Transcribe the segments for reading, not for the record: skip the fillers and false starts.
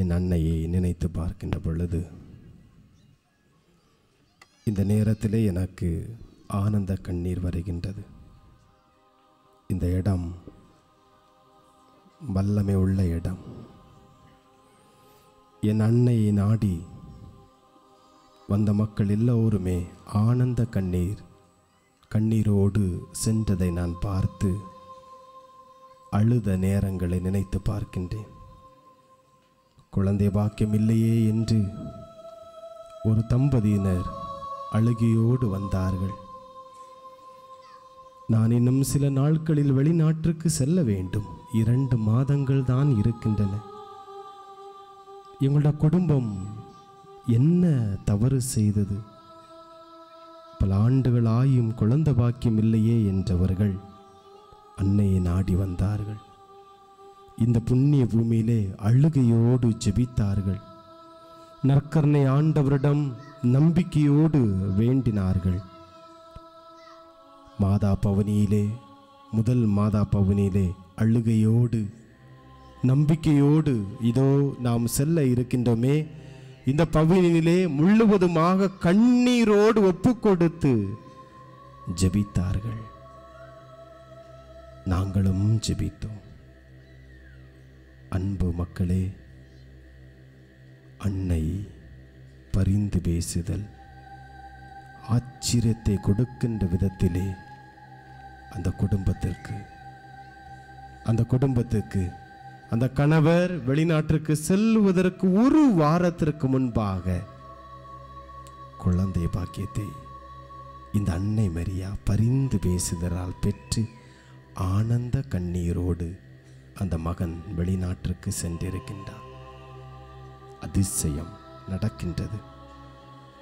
என் அன்னையை நினைத்து பார்க்கின்ற பொழுது இந்த நேரத்திலே எனக்கு ஆனந்த கண்ணீர் வருகின்றது. இந்த இடம் வல்லமை உள்ள இடம். என் அன்னையை நாடி வந்த மக்கள் எல்லோருமே ஆனந்த கண்ணீரோடு சென்றதை நான் பார்த்து அழுத நேரங்களை நினைத்து பார்க்கின்றேன். குழந்தை பாக்கியம் இல்லையே என்று ஒரு தம்பதியினர் அழுகையோடு வந்தார்கள். நான் இன்னும் சில நாட்களில் வெளிநாட்டிற்கு செல்ல வேண்டும். 2 மாதங்கள் தான் இருக்கின்றன. எங்களோட குடும்பம் என்ன தவறு செய்தது? பல ஆண்டுகள் ஆயும் குழந்தை பாக்கியம் இல்லையே என்றவர்கள் அன்னையை நாடி வந்தார்கள். இந்த புண்ணிய பூமியிலே அழுகையோடு ஜெபித்தார்கள். நற்கருணை ஆண்டவரிடம் நம்பிக்கையோடு வேண்டினார்கள். மாதா பவனியிலே, முதல் மாதா பவனியிலே அழுகையோடு நம்பிக்கையோடு இதோ நாம் செல்ல இருக்கின்றோமே, இந்த பவனியிலே முழுவதுமாக கண்ணீரோடு ஒப்பு கொடுத்து ஜெபித்தார்கள். நாங்களும் ஜெபித்தோம். அன்பு மக்களே, அன்னை பரிந்து பேசுதல் ஆச்சரியத்தை கொடுக்கின்ற விதத்திலே அந்த குடும்பத்திற்கு அந்த கணவர் வெளிநாட்டிற்கு செல்வதற்கு 1 வாரத்திற்கு முன்பாக குழந்தை பாக்கியத்தை இந்த அன்னை மரியா பரிந்து பேசுதலால் பெற்று ஆனந்த கண்ணீரோடு அந்த மகன் வெளிநாட்டிற்கு சென்றிருக்கின்றார். அதிசயம் நடக்கின்றது.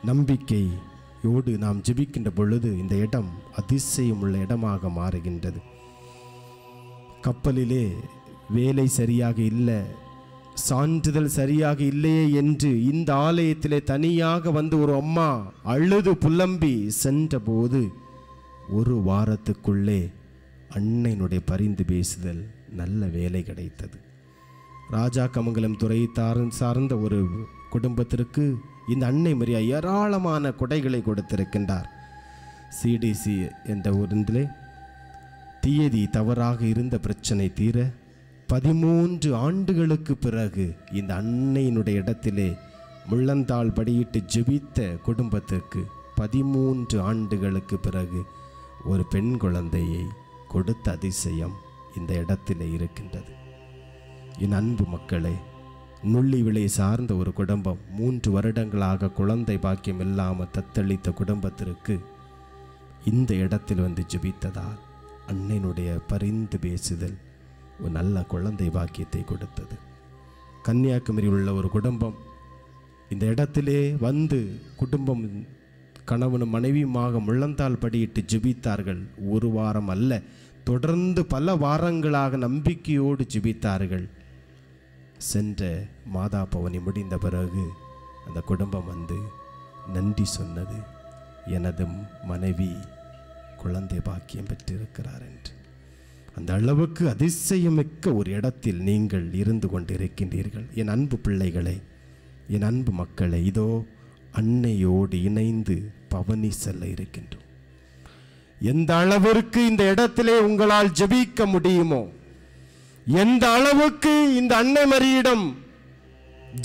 நம்பிக்கையோடு நாம் ஜெபிக்கின்ற பொழுது இந்த இடம் அதிசயம் உள்ள இடமாக மாறுகின்றது. கப்பலிலே வேலை சரியாக இல்லை, சான்றிதழ் சரியாக இல்லையே என்று இந்த ஆலயத்திலே தனியாக வந்து ஒரு அம்மா அழுது புலம்பி சென்றபோது 1 வாரத்துக்குள்ளே அன்னையினுடைய பரிந்து பேசுதல் நல்ல வேலை கிடைத்தது. ராஜா கமங்கலம் துறை சார்ந்த ஒரு குடும்பத்திற்கு இந்த அன்னை மரியா ஏராளமான கொடைகளை கொடுத்திருக்கின்றார். சிடிசி என்ற ஊரிலே தீயதி தவறாக இருந்த பிரச்சனை தீர 13 ஆண்டுகளுக்கு பிறகு இந்த அன்னையினுடைய இடத்திலே முள்ளந்தாள் படியிட்டு ஜெபித்த குடும்பத்திற்கு 13 ஆண்டுகளுக்கு பிறகு ஒரு பெண் குழந்தையை கொடுத்த அதிசயம் இந்த இடத்திலே இருக்கின்றது. என் அன்பு மக்களே, நுள்ளி விலை சார்ந்த ஒரு குடும்பம் 3 வருடங்களாக குழந்தை பாக்கியம் இல்லாமல் தத்தளித்த குடும்பத்திற்கு இந்த இடத்தில் வந்து ஜெபித்ததால் அன்னையினுடைய பரிந்து பேசுதல் ஒரு நல்ல குழந்தை பாக்கியத்தை கொடுத்தது. கன்னியாகுமரியில் உள்ள ஒரு குடும்பம் இந்த இடத்திலே வந்து குடும்பம் கணவனும் மனைவியுமாக முள்ளந்தாள் படியிட்டு ஜெபித்தார்கள். 1 வாரம் அல்ல, தொடர்ந்து பல வாரங்களாக நம்பிக்கையோடு ஜெபித்தார்கள். சென்ற மாதா பவனி முடிந்த பிறகு அந்த குடும்பம் வந்து நன்றி சொன்னது, எனது மனைவி குழந்தை பாக்கியம் பெற்றிருக்கிறார் என்று. அந்த அளவுக்கு அதிசயமிக்க ஒரு இடத்தில் நீங்கள் இருந்து கொண்டிருக்கின்றீர்கள். என் அன்பு பிள்ளைகளை, என் அன்பு மக்களை, இதோ அன்னையோடு இணைந்து பவனி செல்ல இருக்கின்றோம். எந்த அளவிற்கு இந்த இடத்திலே உங்களால் ஜெபிக்க முடியுமோ, எந்த அளவுக்கு இந்த அன்னை மரியிடம்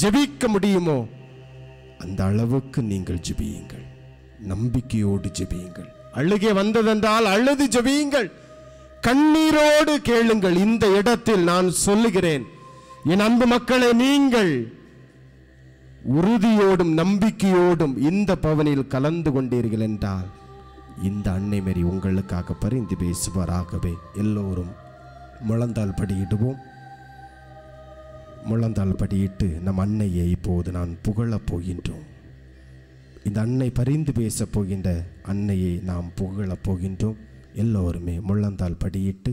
ஜெபிக்க முடியுமோ அந்த அளவுக்கு நீங்கள் ஜெபியுங்கள். நம்பிக்கையோடு ஜெபியுங்கள். அழுகை வந்ததென்றால் அழுது ஜெபியுங்கள். கண்ணீரோடு கேளுங்கள். இந்த இடத்தில் நான் சொல்லுகிறேன், என் அன்பு மக்களை, நீங்கள் உறுதியோடும் நம்பிக்கையோடும் இந்த பவனில் கலந்து கொண்டீர்கள் என்றால் இந்த அன்னை மரி உங்களுக்காக பரிந்து பேசுவாராகவே. எல்லோரும் முழந்தாள் படியிடுவோம். முழந்தாள் படியிட்டு நம் அன்னையை இப்போது நான் புகழப் போகின்றோம். இந்த அன்னை பரிந்து பேசப் போகின்ற அன்னையை நாம் புகழப் போகின்றோம். எல்லோருமே முழந்தாள் படியிட்டு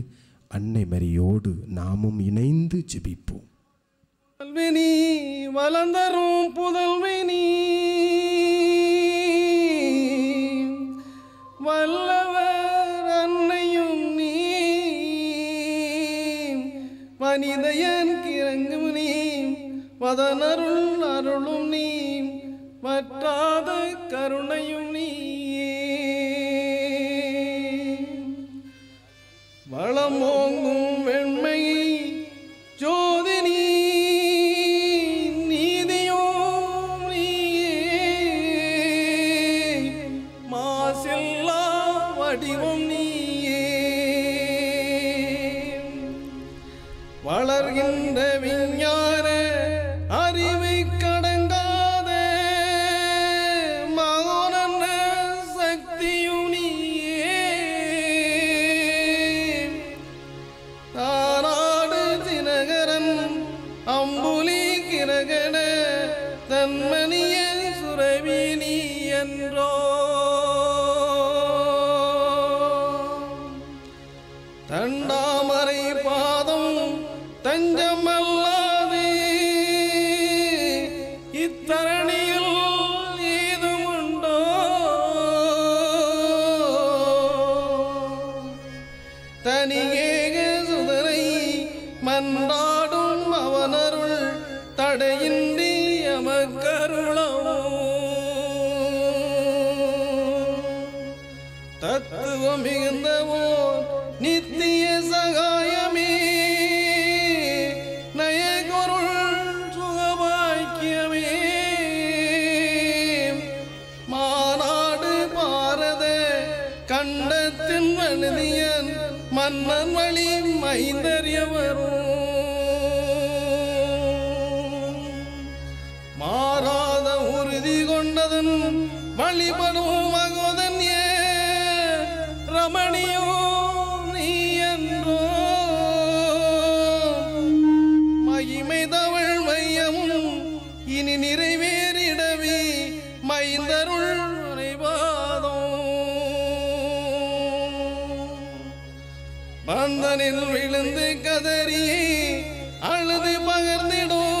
அன்னை மரியோடு நாமும் இணைந்து ஜெபிப்போம். வளர்ந்தரும் புதல்வினி வல்லவர் அன்னையும் நீ மனிதயன் கிறங்கும் நீ பதனருள் அருளும் நீ வற்றாத கருணையும் நீயே வளமோங்கும் வெண்மை ஜோதி நீ நீதியோ நீயே மாசில்லா வடிவம் நீயே வளர்கின்ற விஞ்ஞான அறிவை கடங்காத மகோனன்ன சக்தியும் நீயே தாராடு தினகரன் அம்புலி கிரகண தன்மணிய சுரவி நீ என்றோ தண்டாமரை பாதம் தஞ்சமல்லாதே இத்தரணியில் ஏதுமுண்டோ தனியேக சுதரை மன்றாடும் அவனருள் தடையின்றி எமக்கருளவோ தத்துவம் மிகுந்தவோ நித்திய சகாயமே நயகுருள் சுகபாக்கியமே மாநாடு பாரத கண்டத்தின் வழுதியன் மன்னன் வழி மைந்தறியவரும் மாறாத உறுதி கொண்டதன் வழிபடும் மகோதன்ய ரமணியோ நீ என்றோ மகிமை தவள் மையமும் இனி நிறைவேறிடவே மைந்தருள் உரைவாதம் பந்தனில் விழுந்து கதறியே அழுது பகர்ந்திடும்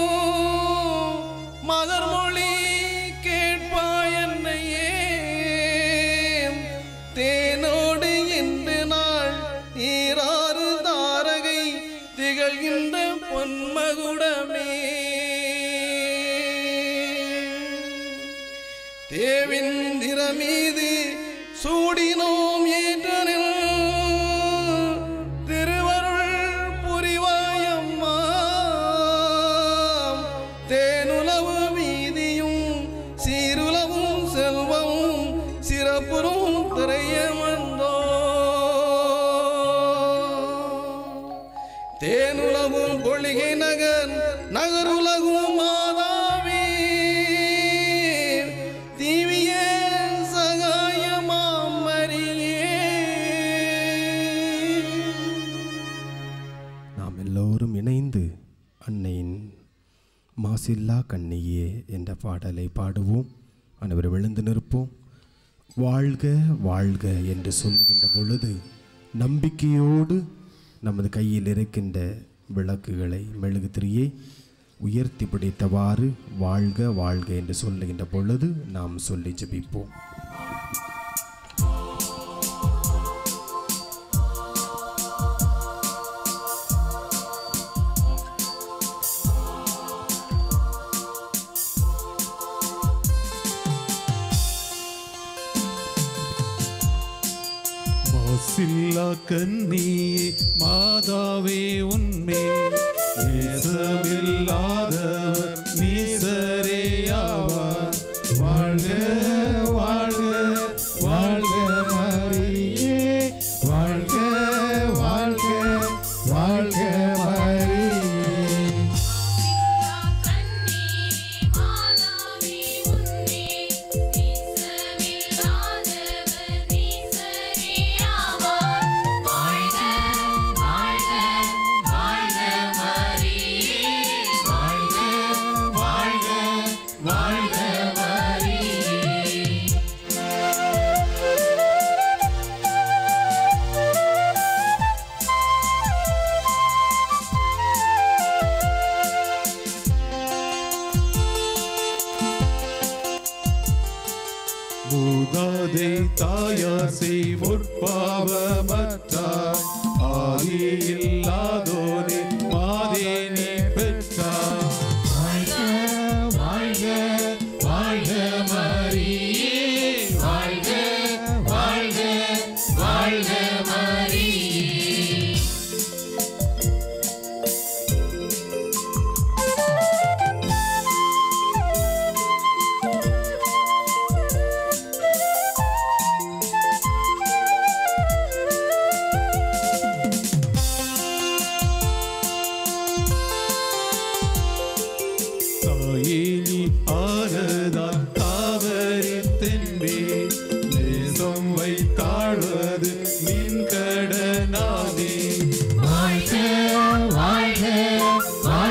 மகர்மொழி கேட்பாய் என்னையே தேனோடு இன்று நாள் ஈராறு தாரகை திகழ்கின்ற பொன்மகுடமே தேவிந்திர மீது சூடினோம் ஏற்றனில் திருவருள் புரிவாயம்மா தேனுலவு வீதியும் சீருலவும் செல்வமும் சிறப்புறும் திரையமந்தோ தேனுலகும் பொழிகை நகர் நகருலகும் மாதாவே தீவிய சகாயமாம் மரியே. நாம் எல்லோரும் இணைந்து அன்னையின் மாசில்லா கண்ணியே என்ற பாடலை பாடுவோம். அனைவரும் எழுந்து நிற்போம். வாழ்க வாழ்க என்று சொல்லுகின்ற பொழுது நம்பிக்கையோடு நமது கையில் இருக்கின்ற விளக்குகளை மெழுகுதிரியை உயர்த்தி பிடித்தவாறு வாழ்க வாழ்க என்று சொல்லுகின்ற பொழுது நாம் சொல்லி ஜெபிப்போம். மாசில்லா கன்னியே மாதாவே உன்மே நேசமில்லாதவர் நீசரேயாவார். வாழ்க வாழ்க வாழ்க மரியே வாழ்க வாழ்க வாழ்க மரியே. மூதாதை தாயார் செய்முற்பாவமற்றார் ஆதியில்லாதோனே மாதே நீ பெற்றார். வாழ்க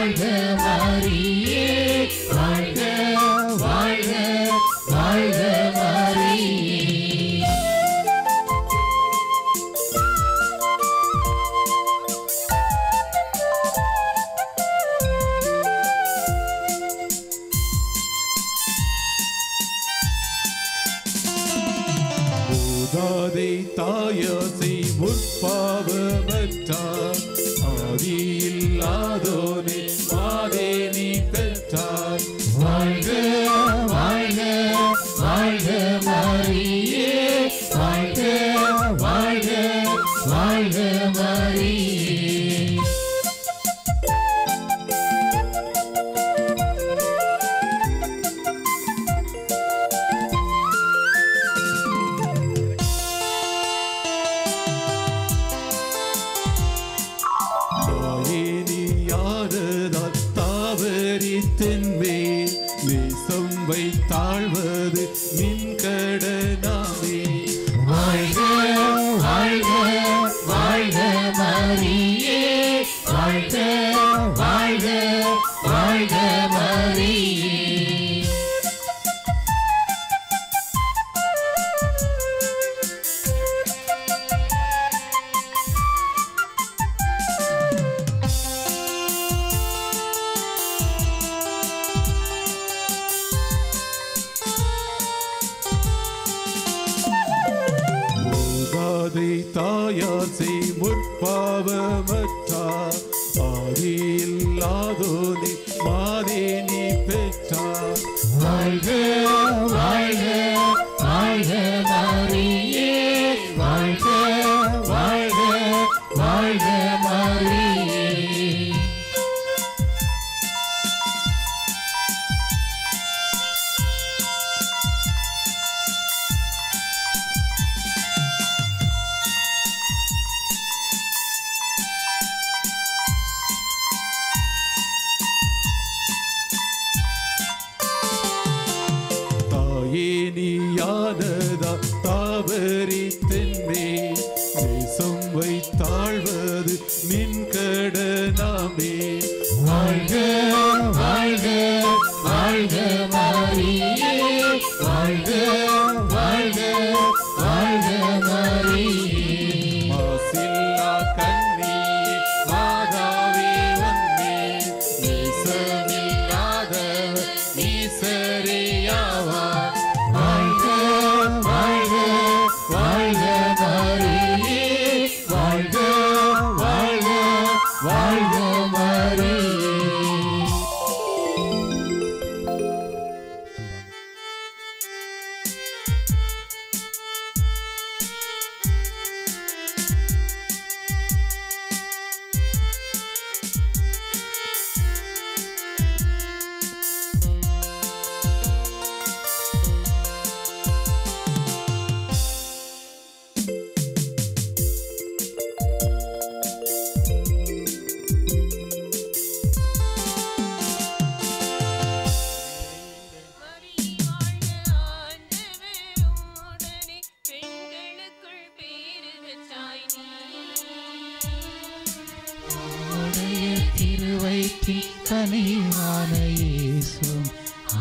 வாழ்க மரியே வாழ்க வாழ்க வாழ்க மரியே. தாதை தாயாசை முற்பாவமற்றார் ஆதியில்லாதோனே மாதே நீ பெற்றார். வாழ்க வாழ்க வாழ்க மரியே வாழ்க வாழ்க வாழ்க மரியே. தென்மேல் நேசம் வைத்தாழ்வது நின் கடனாமே. வாழ்க வாழ்க வாழ்க மரியே வாழ்க வாழ்க வாழ்க மரியே. தாயாசை முற்பாவமற்றார் ஆதியில்லாதோனே மாதே நீ பெற்றார். வாழ்க வாழ்க வாழ்க மரியே வாழ்க வாழ்க வாழ்க மரியே. நீயானதா தாவரி தென்மேல் நேசம் வைத்தாழ்வது நின் கடனாமே. வாழ்க வாழ்க வாழ்க மரியே வாழ்க வாழ்க வாழ்க மரியே. மாசில்லா கண்ணியே மாதாவே வந்தே நேசமில்லாதவர் நீசரேயாவார். வாழ்க வாழ்க வாழ்க மரியே வாழ்க வாழ்க வாழ்க மரியே. கனிவான இயேசுவும்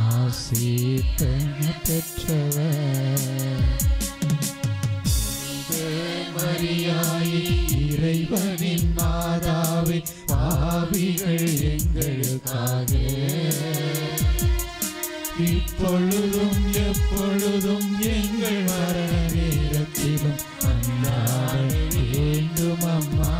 ஆசீர் பெற்றவர். மரியாயே இறைவனின் மாதாவே பாவிகள் எங்களுக்காக இப்பொழுதும் எப்பொழுதும் எங்கள் மரண நேரத்திலும் அல்லாத வேண்டும் அம்மா.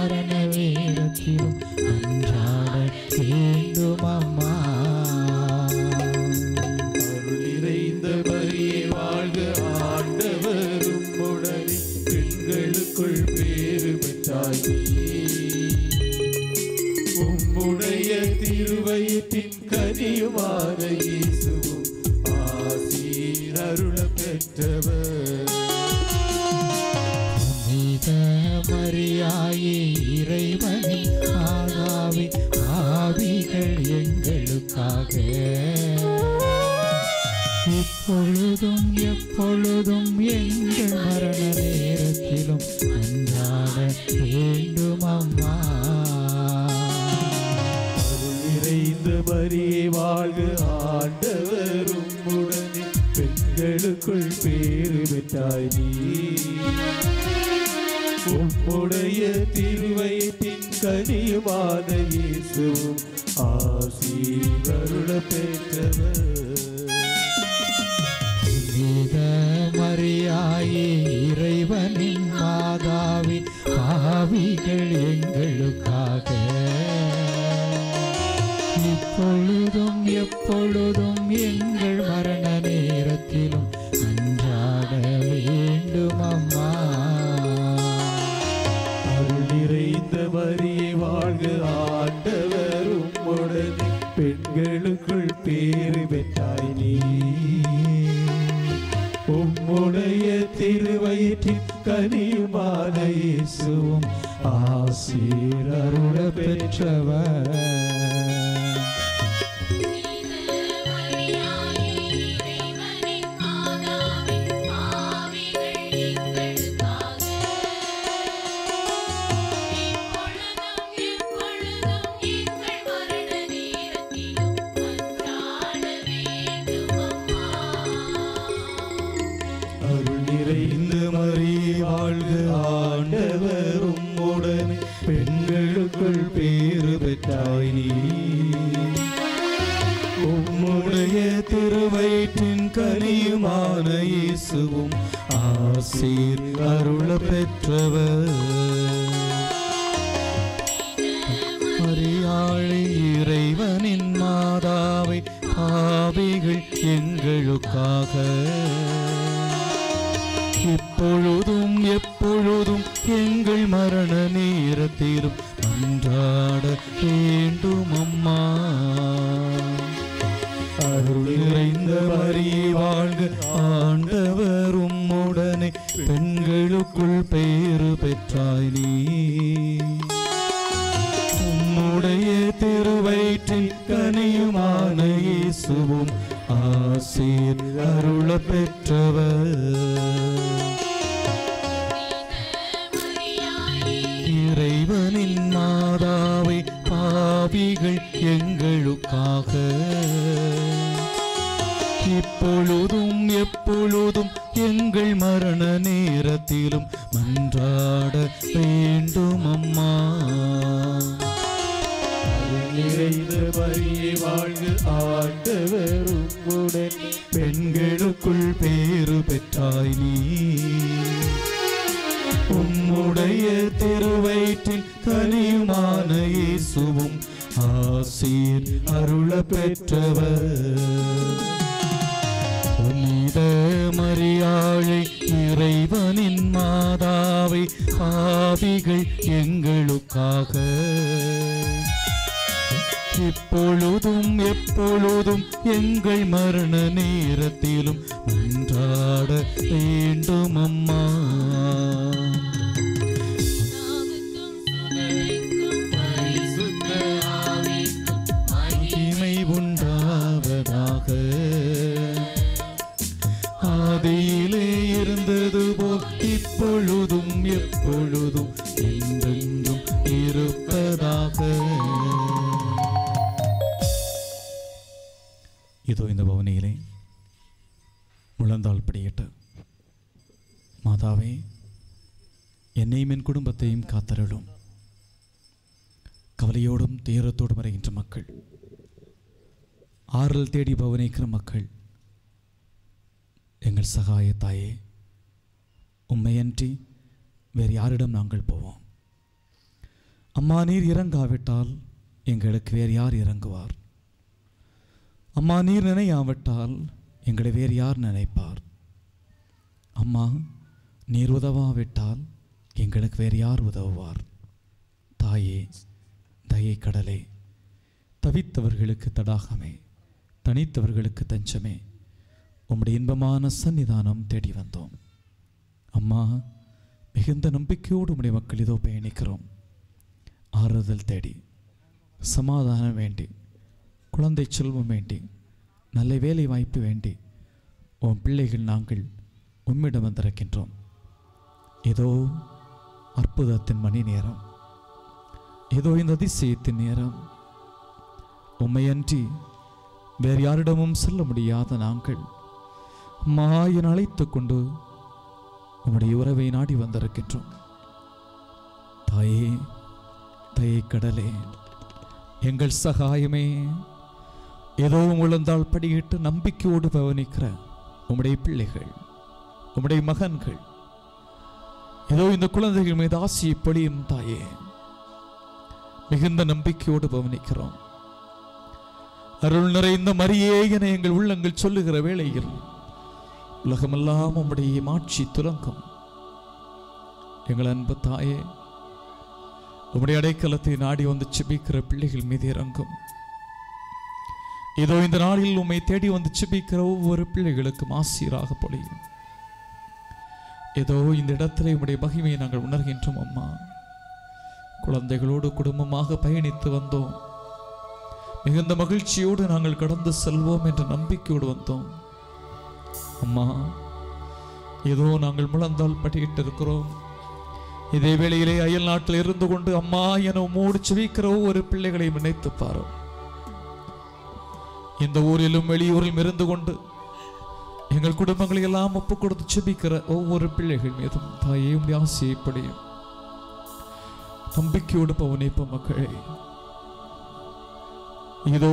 மரண நேரத்திலும் அன்றாட வேண்டும் அம்மா. அருள் நிறைந்த மரியே வாழ்க, ஆண்டவரும் உடனே பெண்களுக்குள் பேறு பெற்றாய் நீயே. உம்முடைய திருவயிற்றின் கனியுமான இயேசுவும் ஆசீர் அருள பெற்றவர். மரியாயே இறைவனின் ஆகாவே ஆவிகள் எங்களுக்காக இப்பொழுதும் எப்பொழுதும் எங்கள் மரண நேரத்திலும் அன்றாட வேண்டும் அம்மா. அருள் நிறைந்த மரியே வாழ்க, ஆண்டவரும் உடனே பெண்களுக்குள் பேறு பெற்றாய் நீயே. உம்முடைய திருவயிற்றின் கனியுமான இயேசுவும் ஆசீர் அருள பெற்றவர். மரியாயே இறைவனின் மாதாவே பாவிகள் எங்களுக்காக இப்பொழுதும் எப்பொழுதும் எங்கள் மரண நேரத்திலும் அன்றாட வேண்டும் அம்மா. அருள் நிறைந்த மரியே வாழ்க, ஆண்டவர் உம்முடனே பெண்களுக்குள் பேறு பெற்றாய் நீயே. உம்முடைய திருவயிற்றின் கனியுமான இயேசுவும் ஆசீர் அருள பெற்றவர். அருள் நிறைந்த மரியே வாழ்க, ஆண்டவர் உம்முடனே பெண்களுக்குள் பேறு பெற்றாய் நீயே. உம்முடைய திருவயிற்றின் கனியுமான இயேசுவும் ஆசீர் அருள பெற்றவர். மரியாளை இறைவனின் மாதாவை பாவிகள் எங்களுக்காக இப்பொழுதும் எப்பொழுதும் எங்கள் மரண நேரத்திலும் அன்றாட வேண்டும் அம்மா. அருள் நிறைந்த மரியே வாழ்க, ஆண்டவர் உம்முடனே பெண்களுக்குள் பேறு பெற்றாய் நீயே. உம்முடைய திருவயிற்றின் கனியுமான இயேசுவும் ஆசீர் அருள பெற்றவர். இறைவனின் மாதாவை பாவிகள் எங்களுக்காக இப்பொழுதும் எப்பொழுதும் எங்கள் மரண நேரத்திலும் மன்றாட வேண்டும் அம்மா. நிறைந்த மரியே வாழ்க, ஆண்டவர் உம்முடன் பெண்களுக்குள் பேறு பெற்றாய் நீயே. உம்முடைய திருவயிற்றின் கனியுமான இயேசுவும் ஆசீர் அருள பெற்றவர். புனித மரியாளை இறைவனின் மாதாவை பாவிகள் எங்களுக்காக இப்பொழுதும் எப்பொழுதும் எங்கள் மரண நேரத்திலும் மன்றாட வேண்டும் அம்மா. மகிமை உண்டாவதாக. ஆதியிலே இருந்தது போல் இப்பொழுதும் எப்பொழுதும் என்றென்றும் இருப்பதாக. இதோ இந்த பவனியிலே முழந்தாள் படியிட்டு, மாதாவே என்னையும் என் குடும்பத்தையும் காத்தருளும். கவலையோடும் துயரத்தோடும் வருகின்ற மக்கள், ஆறுதல் தேடி பவனிக்கிற மக்கள், எங்கள் சகாய தாயே, உம்மையன்றி வேறு யாரிடம் நாங்கள் போவோம்? அம்மா நீர் இறங்காவிட்டால் எங்களுக்கு வேறு யார் இறங்குவார்? அம்மா நீர் நினையாவிட்டால் எங்களை வேறு யார் நினைப்பார்? அம்மா நீர் உதவாவிட்டால் எங்களுக்கு வேறு யார் உதவுவார்? தாயே, தயை கடலே, தவித்தவர்களுக்கு தடாகமே, தனித்தவர்களுக்கு தஞ்சமே, உம்முடைய இன்பமான சன்னிதானம் தேடி வந்தோம். அம்மா, மிகுந்த நம்பிக்கையோடு உம்முடைய மக்கள் இதோ பயணிக்கிறோம். ஆறுதல் தேடி, சமாதானம் வேண்டி, குழந்தை செல்வம் வேண்டி, நல்ல வேலை வாய்ப்பு வேண்டி உன் பிள்ளைகள் நாங்கள் உம்மிடம் வந்திருக்கின்றோம். ஏதோ அற்புதத்தின் மணி நேரம், ஏதோ இந்த அதிசயத்தின் நேரம். உம்மையன்றி வேறு யாரிடமும் சொல்ல முடியாத நாங்கள் மாயன் அழைத்து கொண்டு உம்முடைய உறவை நாடி வந்திருக்கின்றோம். தாயே, தயை கடலே, எங்கள் சகாயமே, ஏதோ உழந்தால் படியிட்டு நம்பிக்கையோடு பவனிக்கிற உம்முடைய பிள்ளைகள், உம்முடைய மகன்கள், ஏதோ இந்த குழந்தைகள் மீது ஆசியை பொழியும் தாயே, மிகுந்த நம்பிக்கையோடு பவனிக்கிறோம். அருள் நிறைந்த மரியே என எங்கள் உள்ளங்கள் சொல்லுகிற வேளையில் உலகமெல்லாம் உம்முடைய மாட்சி துலங்கும். எங்கள் அன்பு தாயே, உம்முடைய அடைக்கலத்தை நாடி வந்து செபிக்கிற பிள்ளைகள் மீது இறங்கும். இதோ இந்த நாளில் உம்மை தேடி வந்து செபிக்கிற ஒவ்வொரு பிள்ளைகளுக்கும் ஆசீராக பொழியும். ஏதோ இந்த இடத்துல உம்முடைய மகிமையை நாங்கள் உணர்கின்றோம். அம்மா, குழந்தைகளோடு குடும்பமாக பயணித்து வந்தோம். மிகுந்த மகிழ்ச்சியோடு நாங்கள் கடந்து செல்வோம் என்ற நம்பிக்கையோடு வந்தோம். அம்மா, ஏதோ நாங்கள் முழந்தால் படியிட்டு இருக்கிறோம். இதே வேளையிலே அயல் நாட்டில் இருந்து கொண்டு அம்மா என உம்மோடு செபிக்கிற ஒவ்வொரு பிள்ளைகளையும் நினைத்து பாரு. இந்த ஊரிலும் வெளியூரிலும் இருந்து கொண்டு எங்கள் குடும்பங்களை எல்லாம் ஒப்புக் கொடுத்து செபிக்கிற ஒவ்வொரு பிள்ளைகள் மீதும் தாயே உம்முடைய ஆசைப்படியும் நம்பிக்கையோடு பவனிப்ப மக்களே. இதோ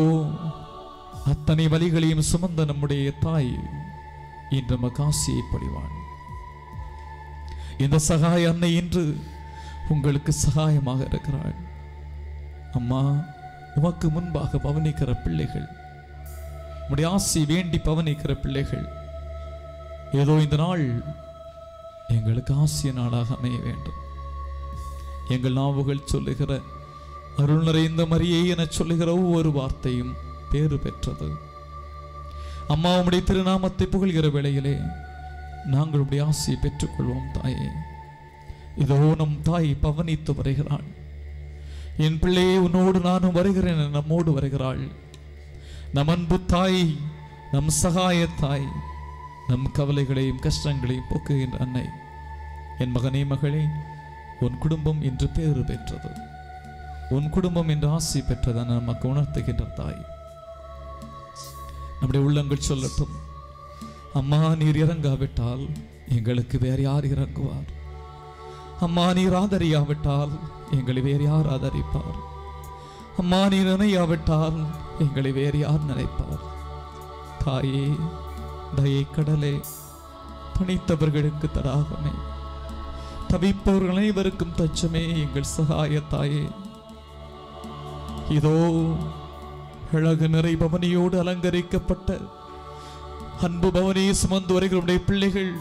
அத்தனை வலிகளையும் சுமந்த நம்முடைய தாய் இன்று நமக்கு ஆசையை பொழிவாள். இந்த சகாய அன்னை இன்று உங்களுக்கு சகாயமாக இருக்கிறாள். அம்மா, உமக்கு முன்பாக பவனிக்கிற பிள்ளைகள், உம்முடைய ஆசை வேண்டி பவனிக்கிற பிள்ளைகள், ஏதோ இந்த நாள் எங்களுக்கு ஆசிய நாளாக அமைய வேண்டும். எங்கள் நாவுகள் சொல்லுகிற அருள் நிறைந்த மரியே என சொல்லுகிற ஒவ்வொரு வார்த்தையும் பேறு பெற்றது. அம்மா, உம்முடைய திருநாமத்தை புகழ்கிற வேளையிலே நாங்கள் உடைய ஆசையை பெற்றுக்கொள்வோம். தாயே, இதோ நம் தாய் பவனித்து வருகிறாள். என் பிள்ளையே, உன்னோடு நானும் வருகிறேன், நம்மோடு வருகிறாள். நம் அன்பு தாய், நம் சகாய தாய், நம் கவலைகளையும் கஷ்டங்களையும் போக்குகின்ற அன்னை. என் மகனே, மகளே, உன் குடும்பம் இன்று பேறு பெற்றது. உன் குடும்பம் என்று ஆசை பெற்றதை நமக்கு உணர்த்துகின்ற தாய். நம்முடைய உள்ளங்கள் சொல்லட்டும், அம்மா நீர் இறங்காவிட்டால் எங்களுக்கு வேறு யார் இறங்குவார்? அம்மா நீர் ஆதரியாவிட்டால் எங்களை வேறு யார் ஆதரிப்பார்? அம்மா நீர் நினையாவிட்டால் எங்களை வேறு யார் நினைப்பார்? தாயே, தயை கடலே, பணித்தவர்களுக்கு தடாகமே, தவிப்பவர்கள் அனைவருக்கும் தச்சமே, எங்கள் சகாய தாயே. இதோ அழகு நிறை பவனியோடு அலங்கரிக்கப்பட்ட அன்பு பவனியை சுமந்து வருகிற பிள்ளைகள்,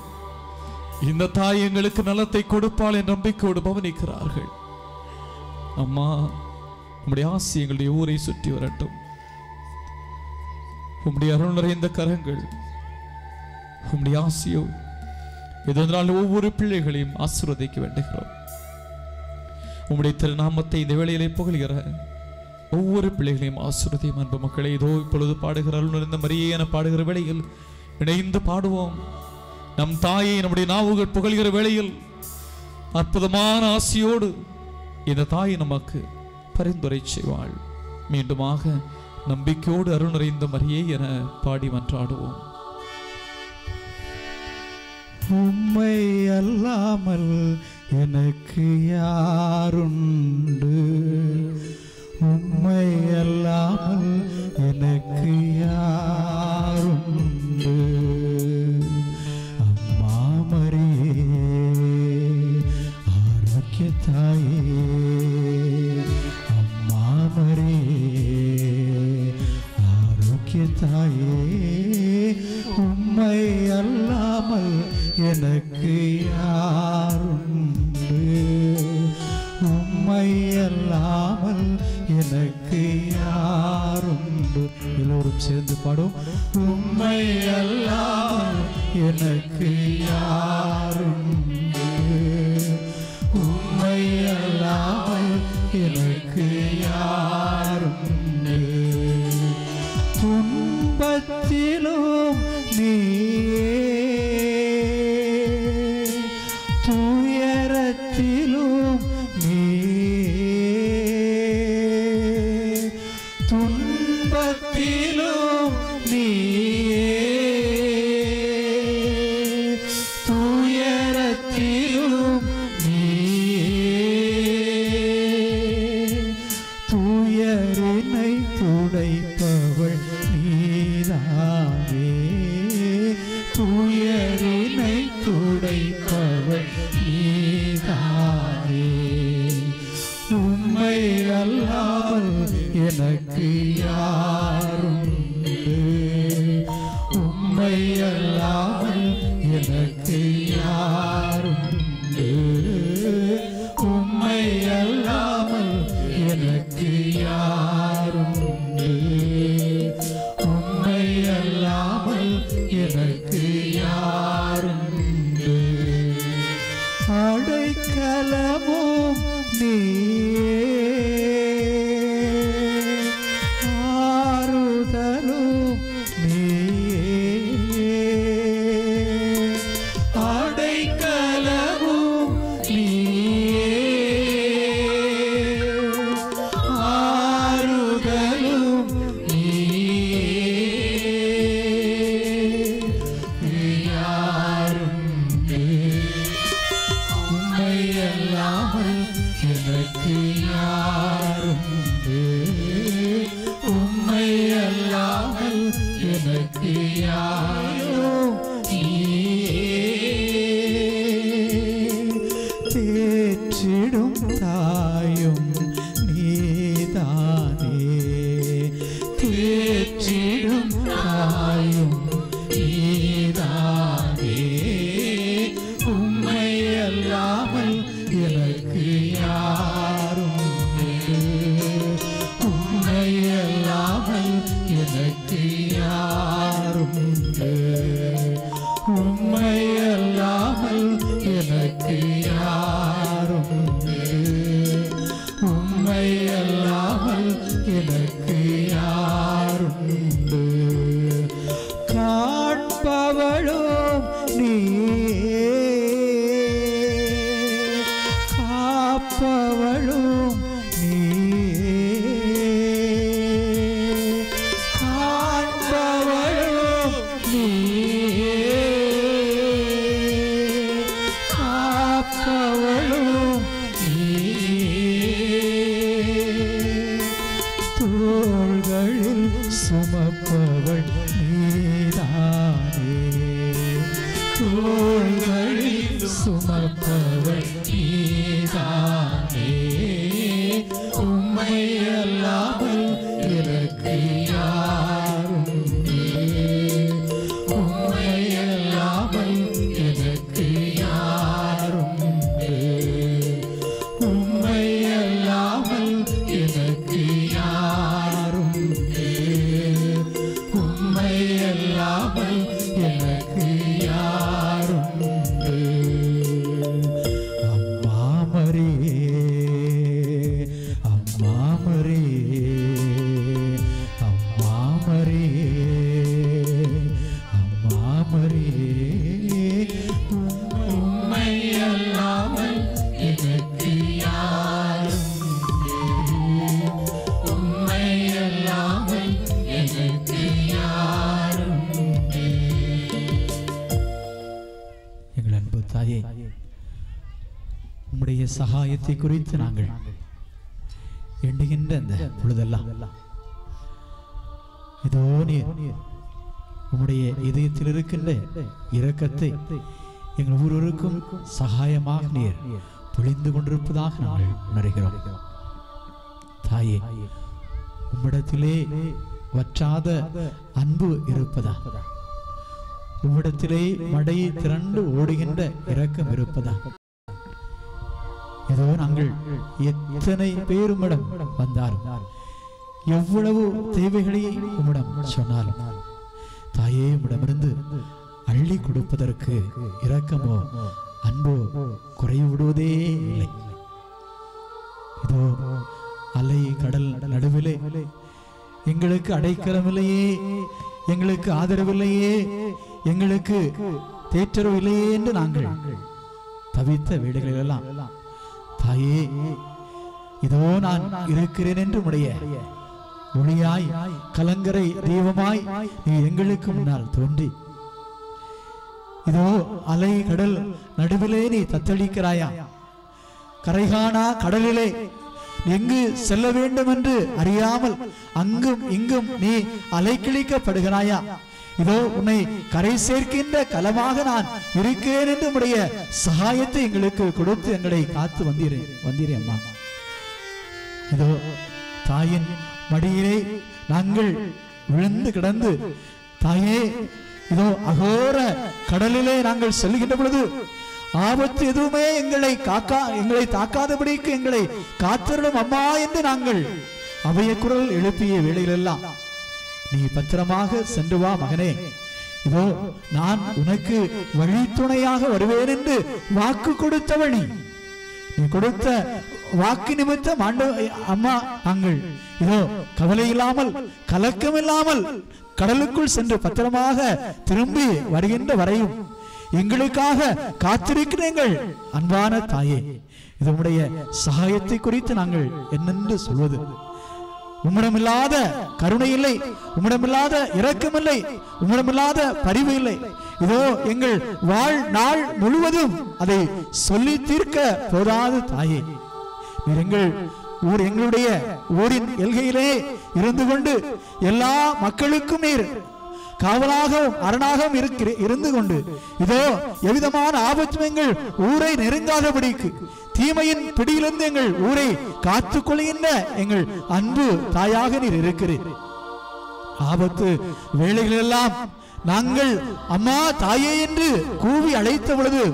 இந்த தாய் எங்களுக்கு நலத்தை கொடுப்பாள் என்ற நம்பிக்கையோடு பவனிக்கிறார்கள். அம்மா, உம்முடைய ஆசி எங்களுடைய ஊரை சுற்றி வரட்டும். உம்முடைய அருள் நிறைந்த கரங்கள், உம்முடைய ஆசியோ இதனால் ஒவ்வொரு பிள்ளைகளையும் ஆசீர்வதிக்க வேண்டுகிறோம். உம்முடைய திருநாமத்தை இந்த வேளையிலே புகழ்கிற ஒவ்வொரு பிள்ளைகளையும் ஆசீர்வதியும். அன்பு மக்களை, இதோ இப்பொழுது பாடுகிற அருள் நிறைந்த மரியே என பாடுகிற வேளையில் இணைந்து பாடுவோம். நம் தாயை நம்முடைய நாவுகள் புகழ்கிற வேளையில் அற்புதமான ஆசியோடு இந்த தாய் நமக்கு பரிந்துரை செய்வாள். மீண்டுமாக நம்பிக்கையோடு அருள் நிறைந்த மரியே என பாடி மன்றாடுவோம். உம்மை அல்லாமல் எனக்கு யாருண்டு? உம்மை அல்லாமல் எனக்கு யாருண்டு? அம்மா மரியே, ஆரோக்கிய தாயே, தாயே உம்மை அல்லாமல் எனக்கு யாருண்டு உம்மை அல்லாமல் எனக்கு யாருண்டு எல்லோரும் சேர்ந்து பாடும் உம்மை அல்லாமல் எனக்கு யாருண்டு உம்மை அல்லாமல் எனக்கு யாருண்டு துன்பத்திலும் நீயே துயரத்திலும் துன்பத்திலும் நீயே துயரத்திலும் துயரினை துடைப்பவள் நீதானே துயரினை துடைப்பவள் நீதானே உம்மை அல்லாமல் எனக்கு யாருண்டு உம்மை அல்லாமல் எனக்கு யாருண்டு உம்மை அல்லாமல் எனக்கு யாருண்டு உம்மை அல்லாமல் எனக்கு யாருண்டு அடைக்கலமும் நீயே ஆறுதலும் நீயே அடைக்கலமும் நீயே ஆறுதலும் நீயே யாருண்டு உம்மை அல்லாமல் எனக்கு யாருண்டு உம்மை அல்லாமல் எனக்கு யாரோ தேற்றிடும் தாயும் நீதானே தேற்றிடும் தாயும் நீதானே உம்மை அல்லாமல் எனக்கு யாரும் உம்மை அல்லாமல் எனக்கு யாரும் உம்மை அல்லாமல் எனக்கு யாரும் உம்மை அல்லாமல் எனக்கு யாரும் காண்பவளும் நீயே காப்பவளும் நீயே காண்பவளும் நீயே காப்பவளும் தோள்களில் சுமப்பவள் நீதானே தோள்களில் சுமப்பவள் நீதானே உம்மை அல்லாமல் எனக்கு யாரும் உம்மை அல்லாமல் எனக்கு யாரும் உம்மை அல்லாமல் எனக்கு யாரும் உம்மை அல்லாமல் எனக்கு யாரும் அம்மா மரியே அம்மா மரியே அம்மா மரியே அம்மா மரியே உம்மை அல்லாமல் எனக்கு யாரும் உம்மை அல்லாமல் எனக்கு யாரும் எங்கள் அன்பு தாயே உம்முடைய சகாயத்தை குறித்து நாங்கள் எண்ணுகின்ற அந்த பொழுதெல்லாம் இதோ நீர் உம்முடைய இதயத்தில் இருக்கின்ற இரக்கத்தை எங்கள் ஒவ்வொருவருக்கும் சகாயமாக நீர் பொழிந்து கொண்டிருப்பதாக நாங்கள் உணர்கிறோம். தாயே உம்மிடத்திலே வற்றாத அன்பு இருப்பதா? உம்மிடத்திலே மடை திரண்டு ஓடுகின்ற இரக்கம் இருப்பதா? ஏதோ நாங்கள் எத்தனை பேருமிடம் வந்தாலும் எவ்வளவு தேவைகளை உம்மிடம் சொன்னாலும் தாயே உம்மிடமிருந்து அள்ளி கொடுப்பதற்கு இரக்கமோ அன்போ குறைவிடுவதே இல்லை. இதோ அலை கடல் நடுவிலே எங்களுக்கு அடைக்கலமில்லையே, எங்களுக்கு ஆதரவில்லையே, எங்களுக்கு தேற்றரவு இல்லையே என்று நாங்கள் தவித்த வேளைகளெல்லாம் தாயே இதோ நான் இருக்கிறேன் என்று உடைய ஒளியாய் கலங்கரை தெய்வமாய் நீ எங்களுக்கு முன்னால் தோன்றி இதோ அலை கடல் நடுவிலே நீ தத்தளிக்கிறாயா? கரைகாணா கடலிலே எங்கு செல்ல வேண்டும் என்று அறியாமல் அங்கும் இங்கும் நீ அலைக்கிழிக்கப்படுகிறாயா? இதோ உன்னை கரை சேர்க்கின்ற கலமாக நான் இருக்கிறேன் என்று உடைய சகாயத்தை எங்களுக்கு கொடுத்து எங்களை காத்து வந்தீரே அம்மா. இதோ தாயின் மடியிலே நாங்கள் விழுந்து கிடந்து தாயே இதோ அகோர கடலிலே நாங்கள் செல்கின்ற பொழுது ஆபத்து எதுவுமே எங்களை தாக்காதபடிக்கு எங்களை காத்திருடும் அம்மா என்று நாங்கள் அபய குரல் எழுப்பிய வேளையிலெல்லாம் நீ பத்திரமாக சென்று வா மகனே, இதோ நான் உனக்கு வழித்துணையாக வருவேன் என்று வாக்கு கொடுத்தவள் நீ கொடுத்த வாக்கு நிமித்தம் அம்மா நாங்கள் இதோ கவலை இல்லாமல் கலக்கம் இல்லாமல் கடலுக்குள் சென்று பத்திரமாக திரும்பி வருகின்ற வரையும் எங்களுக்காக காத்திருக்கிறீர்கள் அன்பான தாயே. இது உம்முடைய சகாயத்தை குறித்து நாங்கள் என்னென்று சொல்வது? உம்மிடமில்லாத கருணை இல்லை, உம்மிடமில்லாத இரக்கமில்லை, உம்மிடமில்லாத பரிவு இல்லை. இதோ எங்கள் வாழ் நாள் முழுவதும் அதை சொல்லி தீர்க்க போதாது தாயே. எங்களுடைய ஊரின் எல்கையிலே இருந்து கொண்டு எல்லா மக்களுக்கும் நீர் காவலாகவும் அரணாகவும் இருந்து கொண்டு இதோ எவ்விதமான ஆபத்தும் எங்கள் ஊரை நெருங்காதபடிக்கு தீமையின் பிடியிலிருந்து எங்கள் ஊரை காத்துக் கொள்கின்ற எங்கள் அன்பு தாயாக நீர் இருக்கிறீர். ஆபத்து வேளைகளெல்லாம் நாங்கள் அம்மா தாயே என்று கூவி அழைத்த பொழுது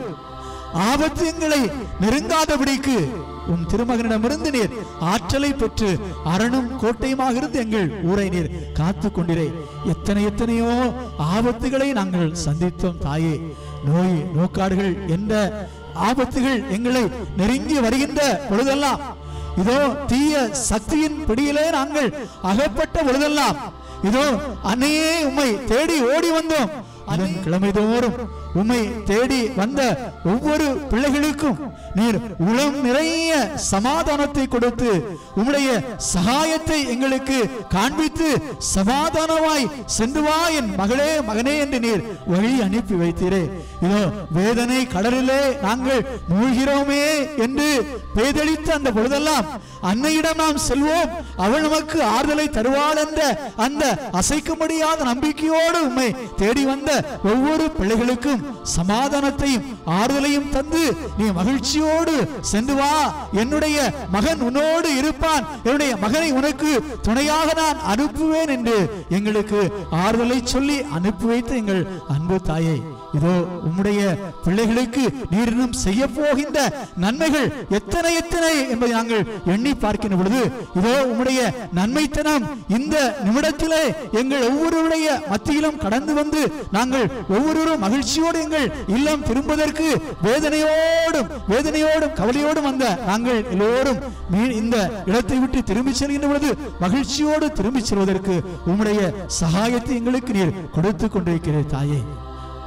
ஆபத்து எங்களை நெருங்காதபடிக்கு உன் திருமகனிடமிருந்து நீர் ஆற்றலை பெற்று அரணும் கோட்டையுமாக இருந்து எங்கள் ஊரை நீர் காத்து கொண்டிரே. எத்தனையோ ஆபத்துகளை நாங்கள் சந்தித்தோம் தாயே. நோய் நோக்காடுகள் என்ற ஆபத்துகள் எங்களை நெருங்கி வருகின்ற பொழுதெல்லாம் இதோ தீய சக்தியின் பிடியிலே நாங்கள் அகப்பட்ட பொழுதெல்லாம் இதோ அன்னையே உம்மை தேடி ஓடி வந்தோம். அதன் கிழமைதோறும் உம்மை தேடி வந்த ஒவ்வொரு பிள்ளைகளுக்கும் நீர் உளம் நிறைய சமாதானத்தை கொடுத்து உம்முடைய சகாயத்தை எங்களுக்கு காண்பித்து சமாதானமாய் சென்று வா என் மகளே மகனே என்று நீர் வழி அனுப்பி வைத்தீரே. இதோ வேதனை கடலிலே நாங்கள் மூழ்கிறோமே என்று பேதளித்த அந்த பொழுதெல்லாம் அன்னையிடம் நாம் செல்வோம், அவள் நமக்கு ஆறுதலை தருவாள் என்ற அந்த அசைக்க முடியாத நம்பிக்கையோடு உம்மை தேடி வந்த ஒவ்வொரு பிள்ளைகளுக்கும் சமாதானத்தையும் ஆறுதலையும் தந்து நீ மகிழ்ச்சியோடு சென்று வா, என்னுடைய மகன் உன்னோடு இருப்பான், என்னுடைய மகனை உனக்கு துணையாக நான் அனுப்புவேன் என்று எங்களுக்கு ஆறுதலை சொல்லி அனுப்பி வைத்த எங்கள் அன்பு தாயை, இதோ உம்முடைய பிள்ளைகளுக்கு நீர் இன்னும் செய்ய போகின்ற நன்மைகள் எத்தனை எத்தனை என்பதை நாங்கள் எண்ணி பார்க்கின்ற பொழுது இதோ உம்முடைய நன்மைத்தனம் இந்த நிமிடத்திலே எங்கள் ஒவ்வொருடைய மத்தியிலும் கடந்து வந்து நாங்கள் ஒவ்வொருவரும் மகிழ்ச்சியோடு எங்கள் இல்லம் திரும்புவதற்கு வேதனையோடும் கவலையோடும் வந்த நாங்கள் எல்லோரும் இந்த இடத்தை விட்டு திரும்பி செல்கின்ற பொழுது மகிழ்ச்சியோடு திரும்பி செல்வதற்கு உம்முடைய சகாயத்தை எங்களுக்கு நீர் கொடுத்து கொண்டிருக்கிற தாயே.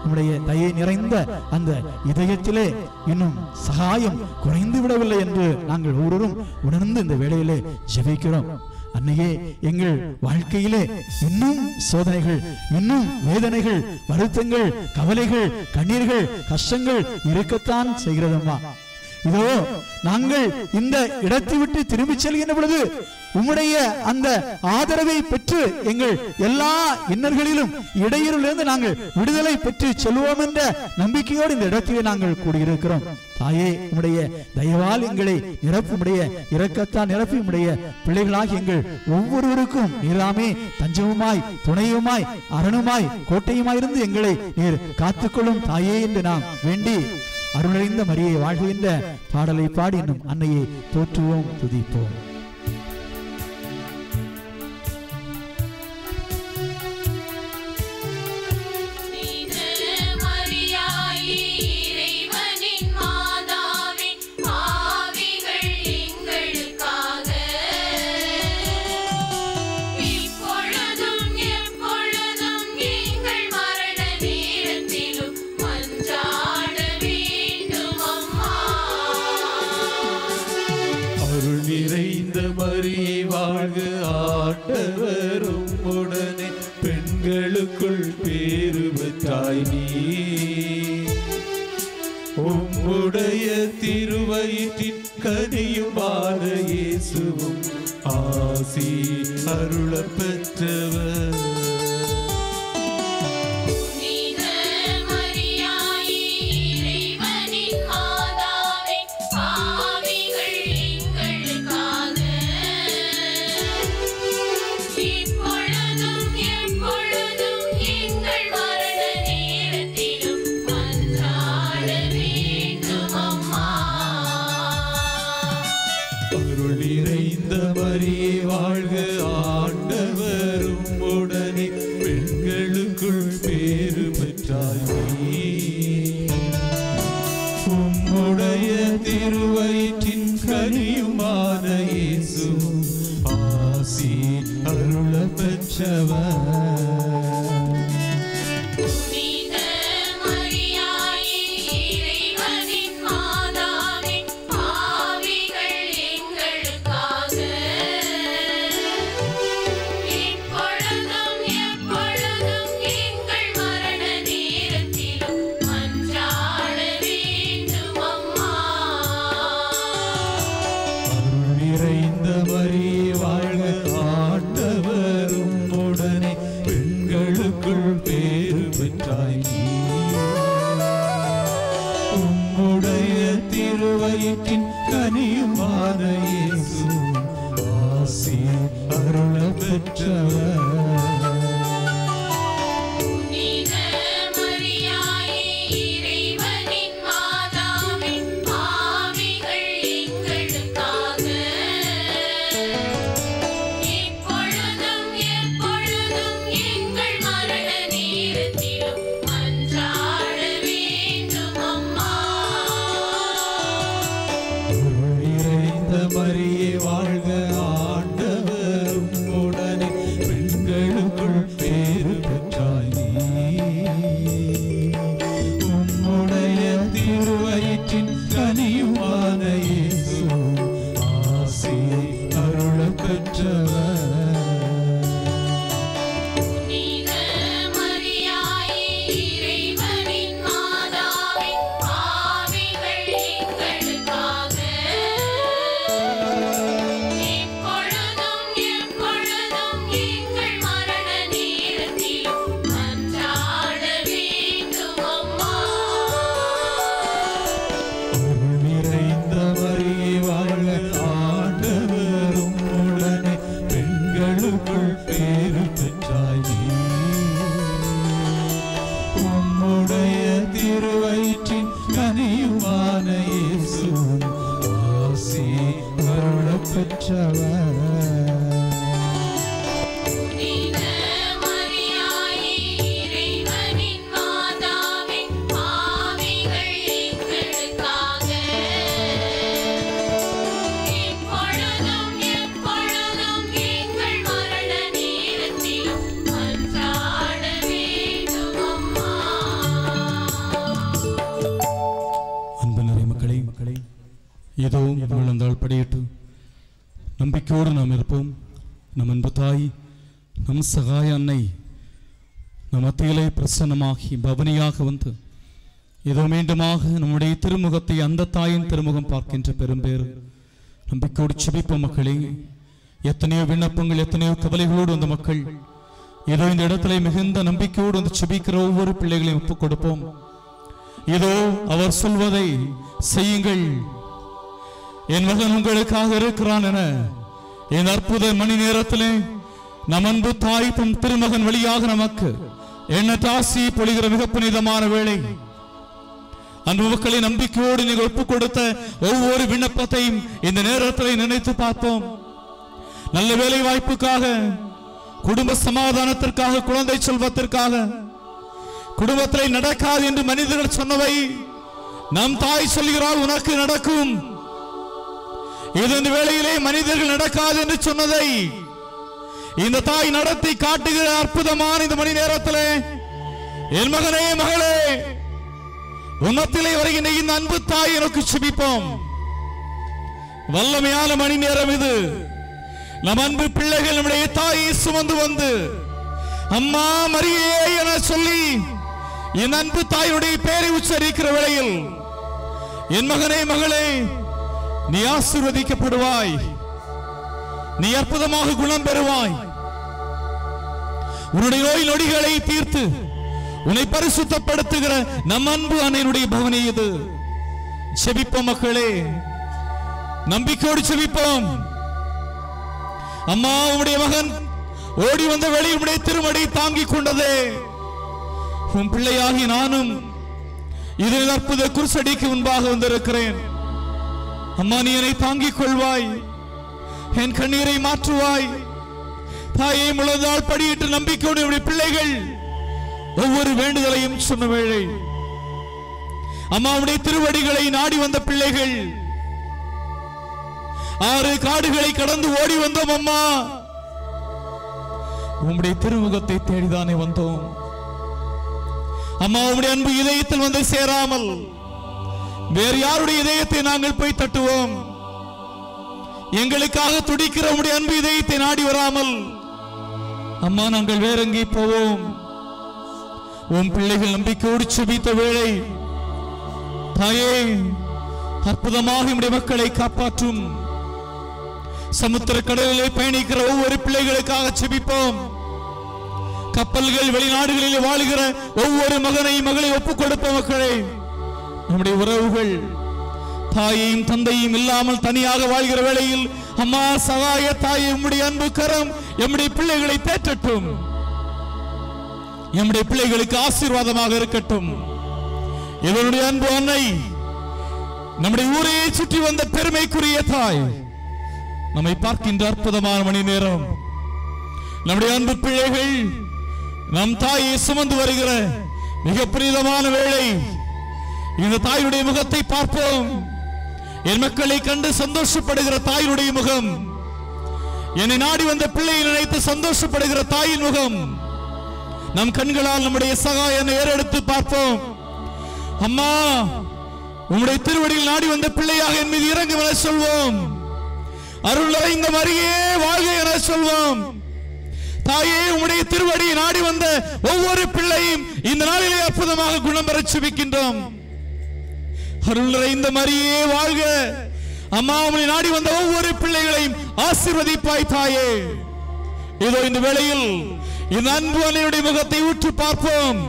உம்முடைய தயை நிறைந்த அந்த இதயத்திலே இன்னும் சகாயம் குறைந்து விடவில்லை என்று நாங்கள் ஒவ்வொருவரும் உணர்ந்து இந்த வேளையிலே ஜெபிக்கிறோம். அன்னையே, எங்கள் வாழ்க்கையிலே இன்னும் சோதனைகள், இன்னும் வேதனைகள், வருத்தங்கள், கவலைகள், கண்ணீர்கள், கஷ்டங்கள் இருக்கத்தான் செய்கிறதம்மா. இதோ நாங்கள் இந்த இடத்தை விட்டு திரும்பி செல்கின்ற பொழுது உம்முடைய அந்த ஆதரவை பெற்று எங்கள் எல்லா இன்னல்களிலும் இடையூறிலிருந்து நாங்கள் விடுதலை பெற்று செல்வோம் என்ற நம்பிக்கையோடு இந்த இடத்திலே நாங்கள் கூடியிருக்கிறோம். தாயே, உம்முடைய தயவால் எங்களை நிரப்புடைய இரக்கத்தால் நிரப்பி உம்முடைய பிள்ளைகளாக எங்கள் ஒவ்வொருவருக்கும் நீராமே தஞ்சமுமாய் துணையுமாய் அரணுமாய் கோட்டையுமாய் இருந்து எங்களை நீர் காத்துக்கொள்ளும் தாயே என்று நாம் வேண்டி அருளறிந்த மரியை வாழ்கின்ற பாடலை பாடி என்னும் அன்னையை போற்றுவோம், துதிப்போம். ஆண்டவரும் உடனே பெண்களுக்குள் பேறு பெற்றாய் நீ. உம்முடைய திருவயிற்றின் கனியுமான இயேசுவும் ஆசி அருள பெற்றவர். திருவயிற்றின் கனியுமான இயேசு ஆசி அருள பெற்றவர். கனியுமான இயேசு ஆசி அருள பெற்றவர். ஏதோ விழுந்தால் படியிட்டு நம்பிக்கையோடு நாம் இருப்போம். நம் அன்பு தாய், நம் சகாய அன்னை நம் மத்தியிலே பிரசன்னமாகி பவனியாக வந்து இதோ மீண்டுமாக நம்முடைய திருமுகத்தை அந்த தாயின் திருமுகம் பார்க்கின்ற பெரும்பேறு. நம்பிக்கையோடு செபிப்போம் மக்களே. எத்தனையோ விண்ணப்பங்கள், எத்தனையோ கவலைகளோடு வந்த மக்கள் இதோ இந்த இடத்துல மிகுந்த நம்பிக்கையோடு வந்து செபிக்கிற ஒவ்வொரு பிள்ளைகளையும் ஒப்புக் கொடுப்போம். இதோ அவர் சொல்வதை செய்யுங்கள், என் மகன் உங்களுக்காக இருக்கிறான் என இந்த அற்புத மணி நேரத்திலே நம் அன்பு தாய் தன் திருமகன் வழியாக நமக்கு எண்ணற்ற ஆசியை பொழிகிற மிக புனிதமான வேளை. அன்பு மக்களை, நம்பிக்கையோடு நீங்கள் ஒப்புக் கொடுத்த ஒவ்வொரு விண்ணப்பத்தையும் இந்த நேரத்தில் நினைத்து பார்ப்போம். நல்ல வேலை வாய்ப்புக்காக, குடும்ப சமாதானத்திற்காக, குழந்தை செல்வத்திற்காக, குடும்பத்தில் நடக்காது என்று மனிதர்கள் சொன்னவை நம் தாய் சொல்கிறாள் உனக்கு நடக்கும். இந்த வேளையிலே மனிதர்கள் நடக்காது என்று சொன்னதை இந்த தாய் நடத்தி காட்டுகிற அற்புதமான இந்த மணி நேரத்திலே என் மகனே, மகளே, உன்னத்திலே வருகின்ற இந்த அன்பு தாய் எனக்கு செபிப்போம். வல்லமையான மணி நேரம் இது. நம் அன்பு பிள்ளைகள் நம்முடைய தாயை சுமந்து வந்து அம்மா மரியே என சொல்லி என் அன்பு தாயுடைய பெயரை உச்சரிக்கிற வேளையில் என் மகனே, மகளே, நீ ஆசீர்வதிக்கப்படுவாய், நீ அற்புதமாக குணம் பெறுவாய். உன்னுடைய நோய் நொடிகளை தீர்த்து உன்னை பரிசுத்தப்படுத்துகிற நம் அன்பு அன்னையினுடைய பவனி இது. செபிப்போம் மக்களே, நம்பிக்கையோடு செபிப்போம். அம்மா, உம்முடைய மகன் ஓடி வந்த வெளியில் உம்முடைய திருமடி தாங்கிக் கொண்டதே, உன் பிள்ளையாகி நானும் இதில் அற்புத குருசடிக்கு முன்பாக வந்திருக்கிறேன். அம்மா, நீ என்னை தாங்கிக் கொள்வாய், என் கண்ணீரை மாற்றுவாய். தாயை முழுதால் படியிட்டு நம்பிக்கையோடு உடைய பிள்ளைகள் ஒவ்வொரு வேண்டுதலையும் சொன்ன வேளை அம்மாவுடைய திருவடிகளை நாடி வந்த பிள்ளைகள் 6 காடுகளை கடந்து ஓடி வந்தோம். அம்மா, உம்முடைய திருமுகத்தை தேடிதானே வந்தோம். அம்மா, உம்முடைய அன்பு இதயத்தில் வந்து சேராமல் வேறு யாருடைய இதயத்தை நாங்கள் போய் தட்டுவோம்? எங்களுக்காக துடிக்கிற உம்முடைய அன்பு இதயத்தை நாடி வராமல் அம்மா நாங்கள் வேற எங்கே போவோம்? உன் பிள்ளைகள் நம்பிக்கையோடு செபித்த வேளை தாயே, அற்புதமாக நம்முடைய மக்களை காப்பாற்றும். சமுத்திர கடலிலே பயணிக்கிற ஒவ்வொரு பிள்ளைகளுக்காக செபிப்போம். கப்பல்கள் வெளிநாடுகளில் வாழுகிற ஒவ்வொரு மகனை மகளை ஒப்புக் கொடுப்போம். மக்களே, நம்முடைய உறவுகள் தாயையும் தந்தையும் இல்லாமல் தனியாக வாழ்கிற வேளையில் அம்மா சகாய தாயை, உம்முடைய அன்பு கரம் எம்முடைய பிள்ளைகளை தேற்றட்டும், எம்முடைய பிள்ளைகளுக்கு ஆசீர்வாதமாக இருக்கட்டும். இவருடைய அன்பு அன்னை, நம்முடைய ஊரையை சுற்றி வந்த பெருமைக்குரிய தாய், நம்மை பார்க்கின்ற அற்புதமான மணி நேரம், நம்முடைய அன்பு பிள்ளைகள் நம் தாயை சுமந்து வருகிற மிக புனிதமான வேளை. இந்த தாயுடைய முகத்தை பார்ப்போம். என் மக்களை கண்டு சந்தோஷப்படுகிற தாயுடைய முகம், என்னை நாடி வந்த பிள்ளையை நினைத்து சந்தோஷப்படுகிற தாயின் முகம் நம் கண்களால் நம்முடைய சகாயம் ஏறெடுத்து பார்ப்போம். அம்மா, உம்முடைய திருவடியில் நாடி வந்த பிள்ளையாக என் மீது இறங்கும் என சொல்வோம். அருள் நிறைந்த மரியே வாழ்க என சொல்வோம். தாயே, உம்முடைய திருவடியை நாடி வந்த ஒவ்வொரு பிள்ளையும் இந்த நாளிலே அற்புதமாக குணம் பெற செபிக்கின்றோம். அருள் நிறைந்த மரியே வாழ்க. அம்மா, உம்மை நாடி வந்த ஒவ்வொரு பிள்ளைகளையும் ஆசீர்வதிப்பாய் தாயே. இதோ இந்த வேளையில் இந்த அன்பு அன்னையுடைய முகத்தை ஊற்றி பார்ப்போம்.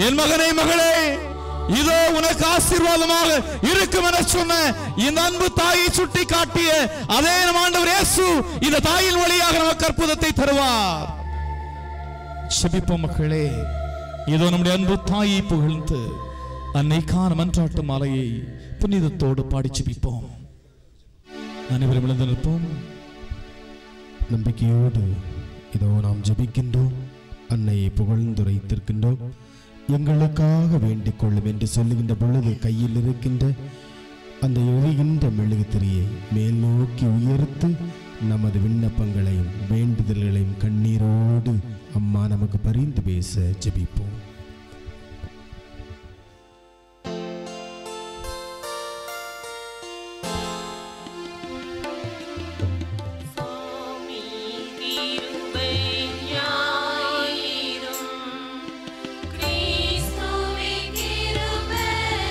என் மகனே, மகளே, இதோ உனக்கு ஆசீர்வாதமாக இருக்கும் என சொன்ன இந்த அன்பு தாயை சுட்டி காட்டிய அதே நம் ஆண்டவர் இயேசு இந்த தாயின் வழியாக நமக்கு அற்புதத்தை தருவார். செபிப்போம் மக்களே. இதோ நம்முடைய அன்பு தாயை புகழ்ந்து அன்னைக்கான மன்றாட்டு மாலையை புனிதத்தோடு பாடி செபிப்போம். அனைவரும் எழுந்து நிற்போம். நம்பிக்கையோடு இதோ நாம் ஜெபிக்கின்றோம், அன்னையை புகழ்ந்துரைத்திருக்கின்றோம். எங்களுக்காக வேண்டிக் கொள்ளும் என்று சொல்லுகின்ற பொழுது கையில் இருக்கின்ற அந்த எரிகின்ற மெழுகுத்திரியை மேல் நோக்கி உயர்த்து நமது விண்ணப்பங்களையும் வேண்டுதல்களையும் கண்ணீரோடு அம்மா நமக்கு பரிந்து பேச ஜெபிப்போம். கிறிஸ்துவே கிருபை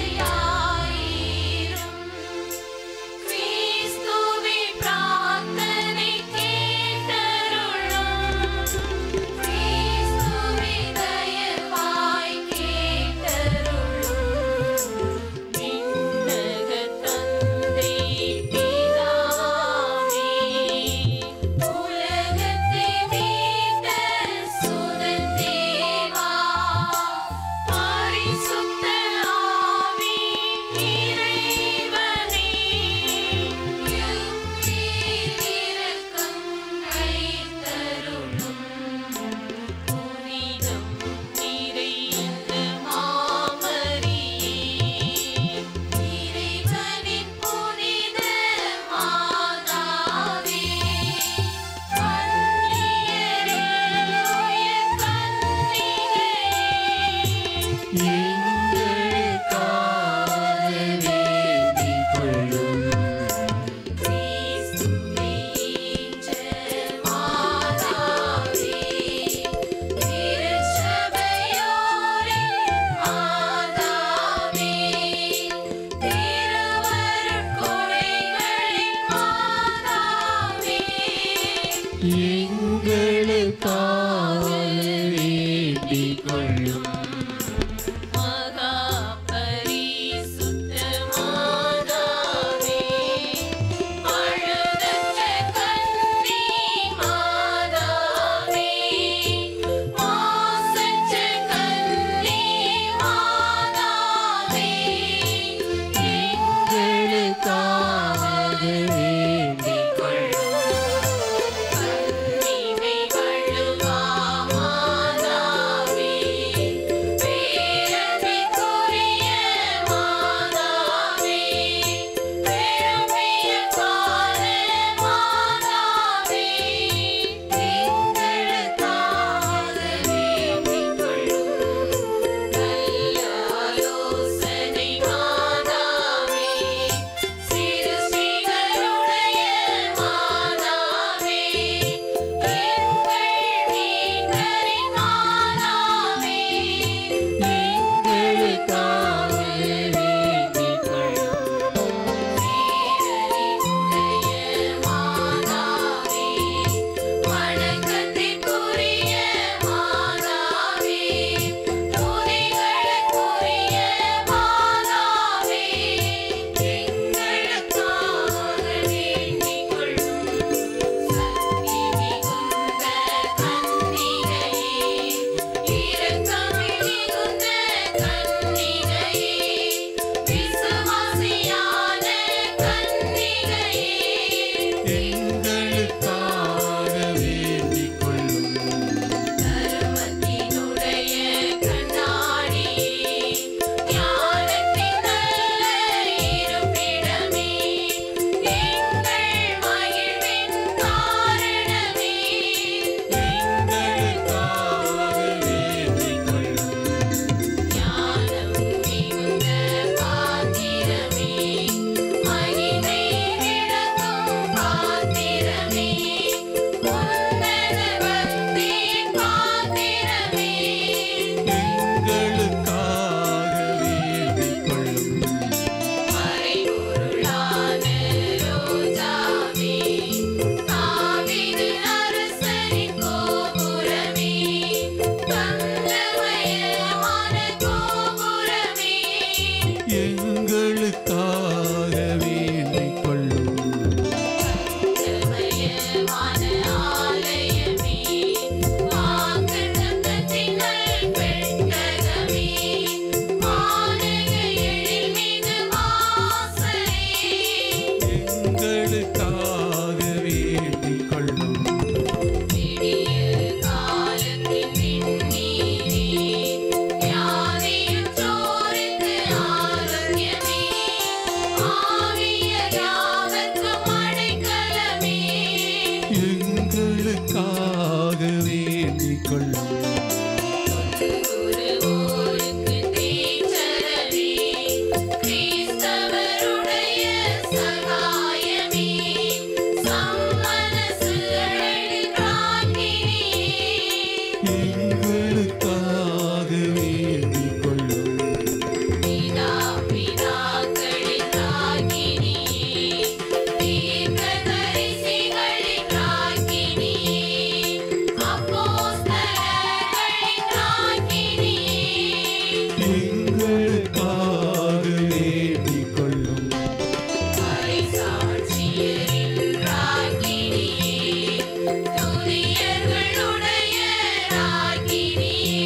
எங்களுக்காக வேண்டிக் கொள்ளும். மகா பரிசுத்த மாதாவே, அழுதற்ற கன்னி மாதாவே, மாசற்ற கன்னி மாதாவே, எங்களுக்காக வேண்டிக் கொள்ளும். கன்னிமை வழுவா மாதாவே, பேரன்பிற்குரிய மாதாவே, பெருமையக்கான மாதாவே, எங்களுக்காக வேண்டிக் கொள்ளும். நல்ல ஆலோசனை மாதாவே, சிறு ஸ்ரீகளுடைய மாதாவே, எங்கள் மீட்பரின் மாதாவே, எங்களுக்காக வேண்டிக் கொள்ளும். பேரறிவுடைய மாதாவே, வணக்கத்திற்குரிய மாதாவே, துதிகளுக்குரிய மாதாவே, எங்களுக்காக வேண்டிக் கொள்ளும். சக்தி மிகுந்த கன்னிகையே, இரக்கம் மிகுந்த கன்னிகையே, விசுவாசியான கன்னிகையே, எங்களுக்காக வேண்டிக் கொள்ளும். தர்மத்தினுடைய கண்ணாடியே, ஞானத்தின் நல்ல இருப்பிடமே, எங்கள் மகிழ்வின் காரணமே, எங்களுக்காக வேண்டிக் கொள்ளும். ஞானம் மிகுந்த பாத்திரமே, மகிமை விளக்கும் பாத்திரமே, உன்னத பக்தியின் பாத்திரமே, எங்களுக்காக வேண்டிக் கொள்ளும். மறைபொருளான ரோஜாவே, தாவீது அரசரின் கோபுரமே, தங்கமயமான கோபுரமே, எங்களுக்காக வேண்டிக் கொள்ளும். தங்கமயமான ஆலயமே, வாக்குத்தத்தத்தின் நல்பெட்டகமே, வானக எழில்மிகு வாசலே, எங்களுக்காக வேண்டிக் கொள்ளும். விடிய காலத்தின் விண்ணீரே, வியாதியுற்றோருக்கு ஆரோக்கியமே, ஆவியர் யாவர்க்கும் அடைக்கலமே, எங்களுக்காக வேண்டிக் கொள்ளும். குருவோருக்கு தீச்சரமே, கிறிஸ்தவருடைய சகாயமே, சம்மனசுகளின் ராக்கினியே, எங்களுக்காக வேண்டிக் கொள்ளும். பிதா பிதாக்களின் ராக்கினியே, தீர்க்கதரிசிகளின் ராக்கினியே, அப்போஸ்தலர்களின் ராக்கினியே, எங்களுக்காக வேண்டிக் கொள்ளும். மறைசாட்சியரின் ராக்கினியே, துதியர்களுடைய ராக்கினியே,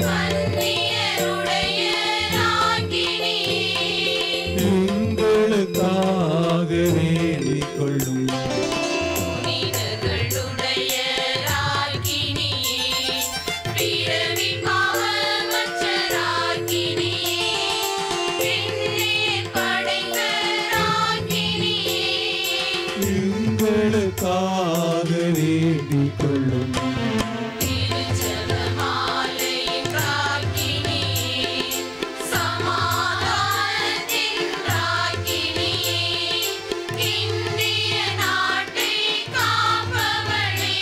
கன்னியருடைய ராக்கினியே, எங்களுக்காக வேண்டிக் கொள்ளும். புனிதர்களுடைய ராக்கினியே, பிறவி பாவமற்ற ராக்கினியே, விண்ணீர் படைத்த ராக்கினியே, எங்களுக்காக வேண்டிக் கொள்ளும். திருஜெபமாலையின் ராக்கினியே, சமாதானத்தின் ராக்கினியே, இந்திய நாட்டை காப்பவளே,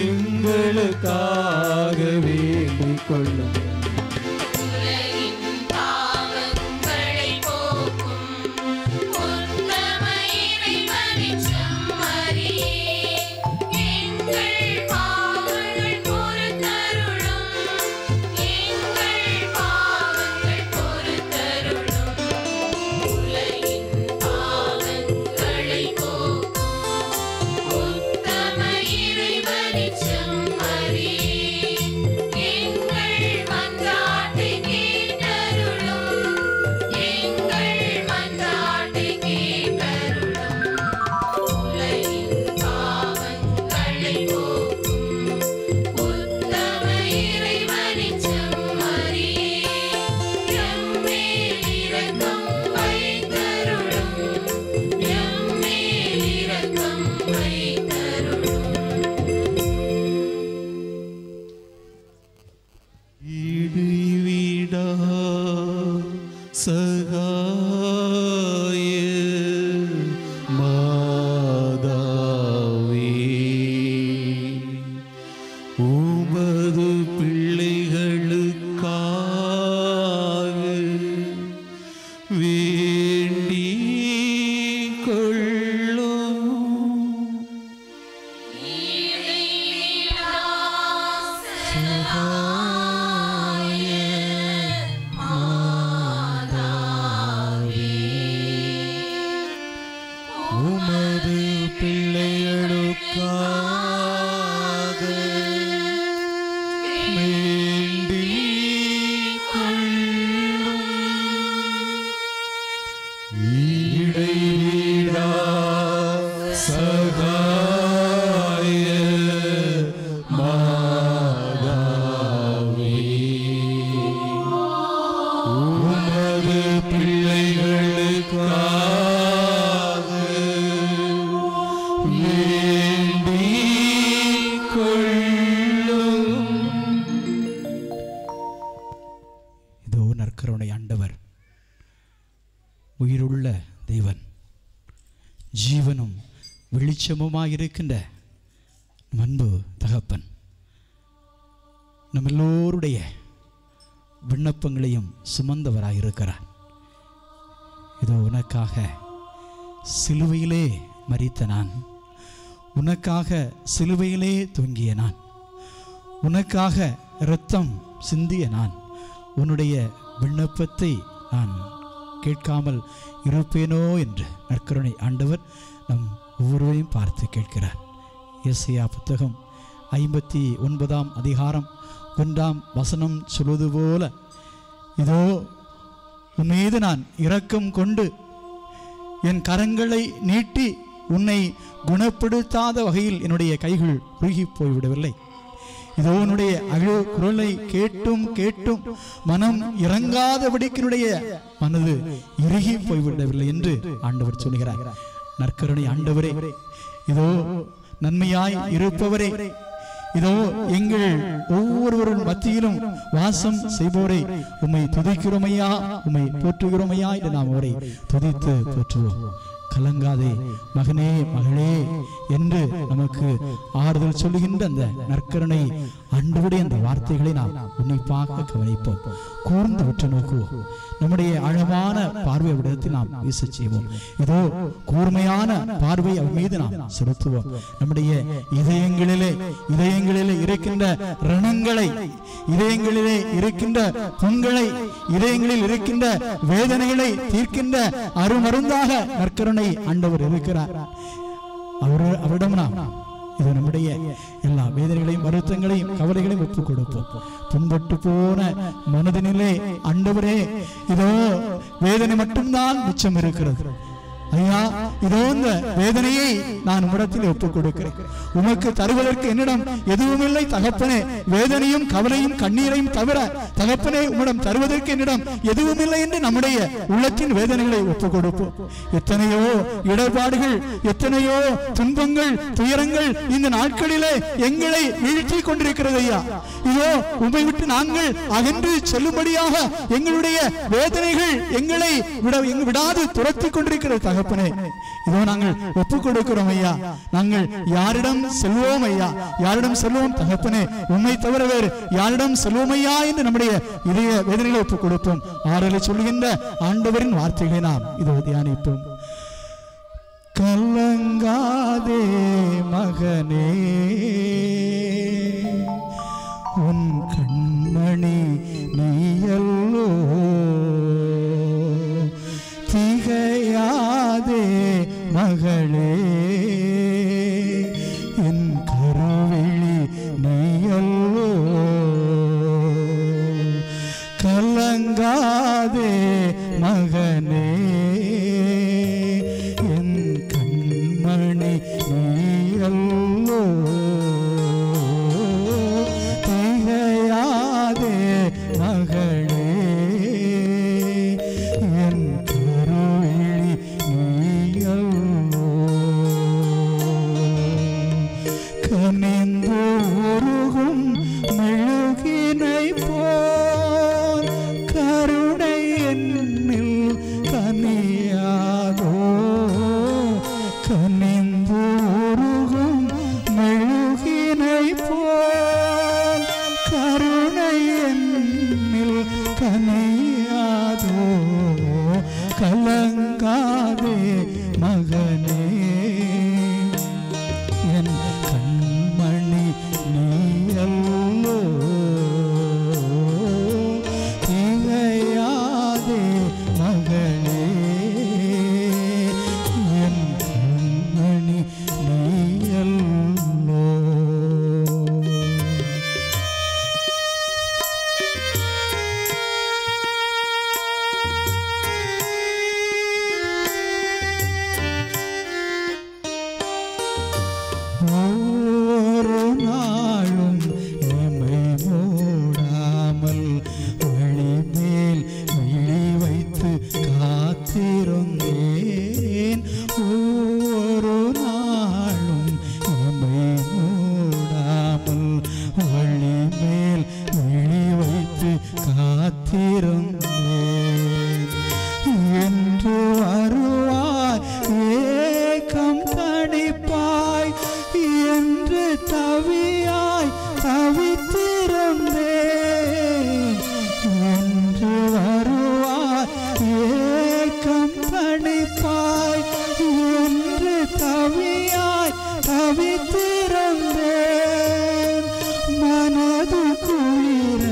எங்களுக்காக வேண்டிக் கொள்ளும். உலகின் பாவங்களை போக்கும் உத்தம இறைவனின் செம்மறியே, உமது பிள்ளைகளுக்காக வேண்டிக் கொள்ளும். இடைவிடா சகாய மாதாவே, உமது பிள்ளைகளுக்காக வேண்டிக் கொள்ளும். இதோ நற்கருணை ஆண்டவர், உயிருள்ள தேவன், ஜீவனும் வெளிச்சமுமாயிருக்கின்ற அன்பு தகப்பன், நம்ம எல்லோருடைய விண்ணப்பங்களையும் சுமந்தவராயிருக்கிறார். இதோ உனக்காக சிலுவையிலே மரித்த நான், உனக்காக சிலுவையிலே தொங்கிய நான், உனக்காக இரத்தம் சிந்திய நான், உன்னுடைய விண்ணப்பத்தை நான் கேட்காமல் இருப்பேனோ என்று நற்கருணை ஆண்டவர் நம் ஒவ்வொருவரையும் பார்த்து கேட்கிறார். எசேயா புத்தகம் 59 அதிகாரம் 1 சொல்வது போல, இதோ உன் மீது நான் இரக்கம் கொண்டு என் கரங்களை நீட்டி உன்னை குணப்படுத்தாத வகையில் என்னுடைய கைகள் உருகி போய்விடவில்லை. இதோ உன்னுடைய அழு குரலை கேட்டும் கேட்டும் மனம் இறங்காதபடிக்கினுடைய மனது இறுகி போய்விடவில்லை என்று ஆண்டவர் சொல்கிறார். நற்கருணை ஆண்டவரே, இதோ நன்மையாய் இருப்பவரே, இதோ எங்கள் ஒவ்வொருவரும் மத்தியிலும் வாசம் செய்பவரை உம்மை துதிக்கிறோமையா, உம்மை போற்றுகிறோமையா என்று நாம் அவரை துதித்து போற்றுவோம். கலங்காதே மகனே மகளே என்று நமக்கு ஆறுதல் சொல்லுகின்ற அந்த நற்கருணை ஆண்டவருடைய அந்த வார்த்தைகளை நாம் உன்னிப்பாக கவனிப்போம், கூர்ந்து உற்று நோக்குவோம். நம்முடைய ஆழமான பார்வை விடத்தில் நாம் வீச செய்வோம். இதோ கூர்மையான பார்வை அவர் மீது நாம் செலுத்துவோம். நம்முடைய இதயங்களிலே இருக்கின்ற ரணங்களை, இதயங்களிலே இருக்கின்ற புண்களை, இதயங்களில் இருக்கின்ற வேதனைகளை தீர்க்கின்ற அருமருந்தாக நற்கருணை ஆண்டவர் இருக்கிறார். அவரிடம் நாம் இது நம்முடைய எல்லா வேதனைகளையும் வருத்தங்களையும் கவலைகளையும் ஒப்புக் கொடுப்போம். புண்பட்டு போன மனதினிலே ஆண்டவரே, இதோ வேதனை மட்டும்தான் மிச்சம் இருக்கிறது ஐயா, இதோ இந்த வேதனையை நான் உம்மிடத்தில் ஒப்புக் கொடுக்கிறேன். உமக்கு தருவதற்கு என்னிடம் எதுவும் இல்லை தகப்பனே. வேதனையும் கவலையும் கண்ணீரையும் தவிர தகப்பனே உம்மிடம் தருவதற்கு என்னிடம் எதுவும் இல்லை என்று நம்முடைய உள்ளத்தின் வேதனைகளை ஒப்புக் கொடுப்போம். எத்தனையோ இடர்பாடுகள், எத்தனையோ துன்பங்கள், துயரங்கள் இந்த நாட்களிலே எங்களை வீழ்த்தி கொண்டிருக்கிறது ஐயா. இதோ உம்மை விட்டு நாங்கள் அகன்று செல்லும்படியாக எங்களுடைய வேதனைகள் எங்களை விடாது துரத்தி கொண்டிருக்கிறது தகப்பனே. இதோ நாங்கள் ஒப்புக் கொடுக்கிறோம் ஐயா. நாங்கள் யாரிடம் செல்வோம் ஐயா, யாரிடம் செல்வோம் தகப்பனே? உம்மை தவிர வேறு யாரிடம் செல்வோம் ஐயா என்று நம்முடைய இதய வேதனைகளை ஒப்புக் கொடுப்போம். ஆறுதலை சொல்லுகின்ற ஆண்டவரின் வார்த்தைகளை நாம் இதோ தியானிப்போம். கலங்காதே மகனே, உன் கண்மணி நீயல்லோ, திகையாதே மகளே, என் கருவிழி நீயல்லோ, கலங்காதே மகனே, என் கண்மணி நீயல்லோ, திகையாதே மகளே, என் கருவிழி நீயல்லோ, கனிந்து உருகும் மெழுகினை போல் கருணை என்னில் கனியாதோ, கனிந்து உருகும் மெழுகினை போல் கருணை என்னில் கனியாதோ, கலங்காதே மகனே, என் கண்மணி நீ ஒவ்வொரு நாளும் எம்மை மூடாமல் வழி மேல் விழி வைத்து காத்திருந்தேன். ஒவ்வொரு நாளும் எம்மை மூடாமல் வழி மேல் விழி வைத்து காத்திருந்தேன். என்று வருவாய் ஏக்கம் தணிப்பாய் என்று தவியாய் தவித்திருந்தேன். என்று வருவாய் ஏக்கம் தணிப்பாய் என்று தவியாய் தவித்திருந்தேன். மனது குளிர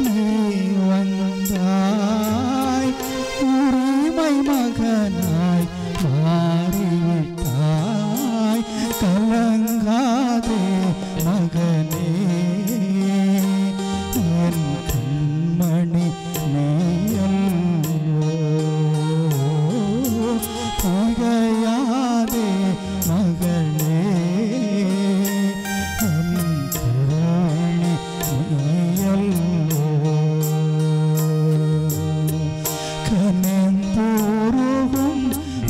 நீ வந்தாய், உரிமை மகனாய் மாறிவிட்டாய். கலங்காதே மகனே, என் கண்மணி நீயல்லோ. திகையாதே மகளே, என் கருணி நீயல்லோ. கனந்தோறும்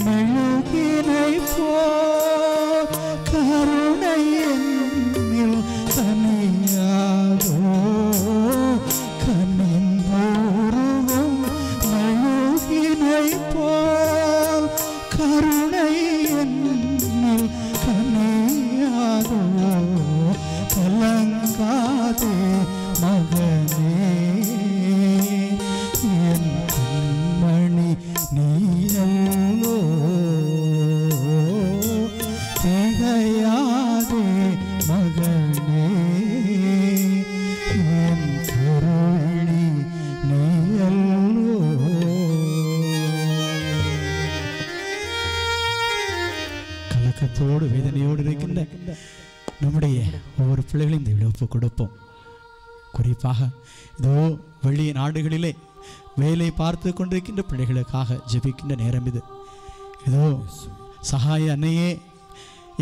மெழுகினை போல் கருணை என்னில் தனியாதோ. கனந்தோறும் மெழுகினை போல் கருணை என்னில் தனியாதோ. கலங்காதே மகனே, என் கண்மணி நீயல்லோ. திகையாதே மகனே, என் கருணி நீயல்லோ. கலக்கத்தோடு வேதனையோடு இருக்கின்ற நம்முடைய ஒவ்வொரு பிள்ளைகளையும் இந்த விழப்பு கொடுப்போம். குறிப்பாக இதோ வெளி நாடுகளிலே வேலை பார்த்து கொண்டிருக்கின்ற பிள்ளைகளுக்காக ஜெபிக்கின்ற நேரம் இது. இதோ சகாய அன்னையே,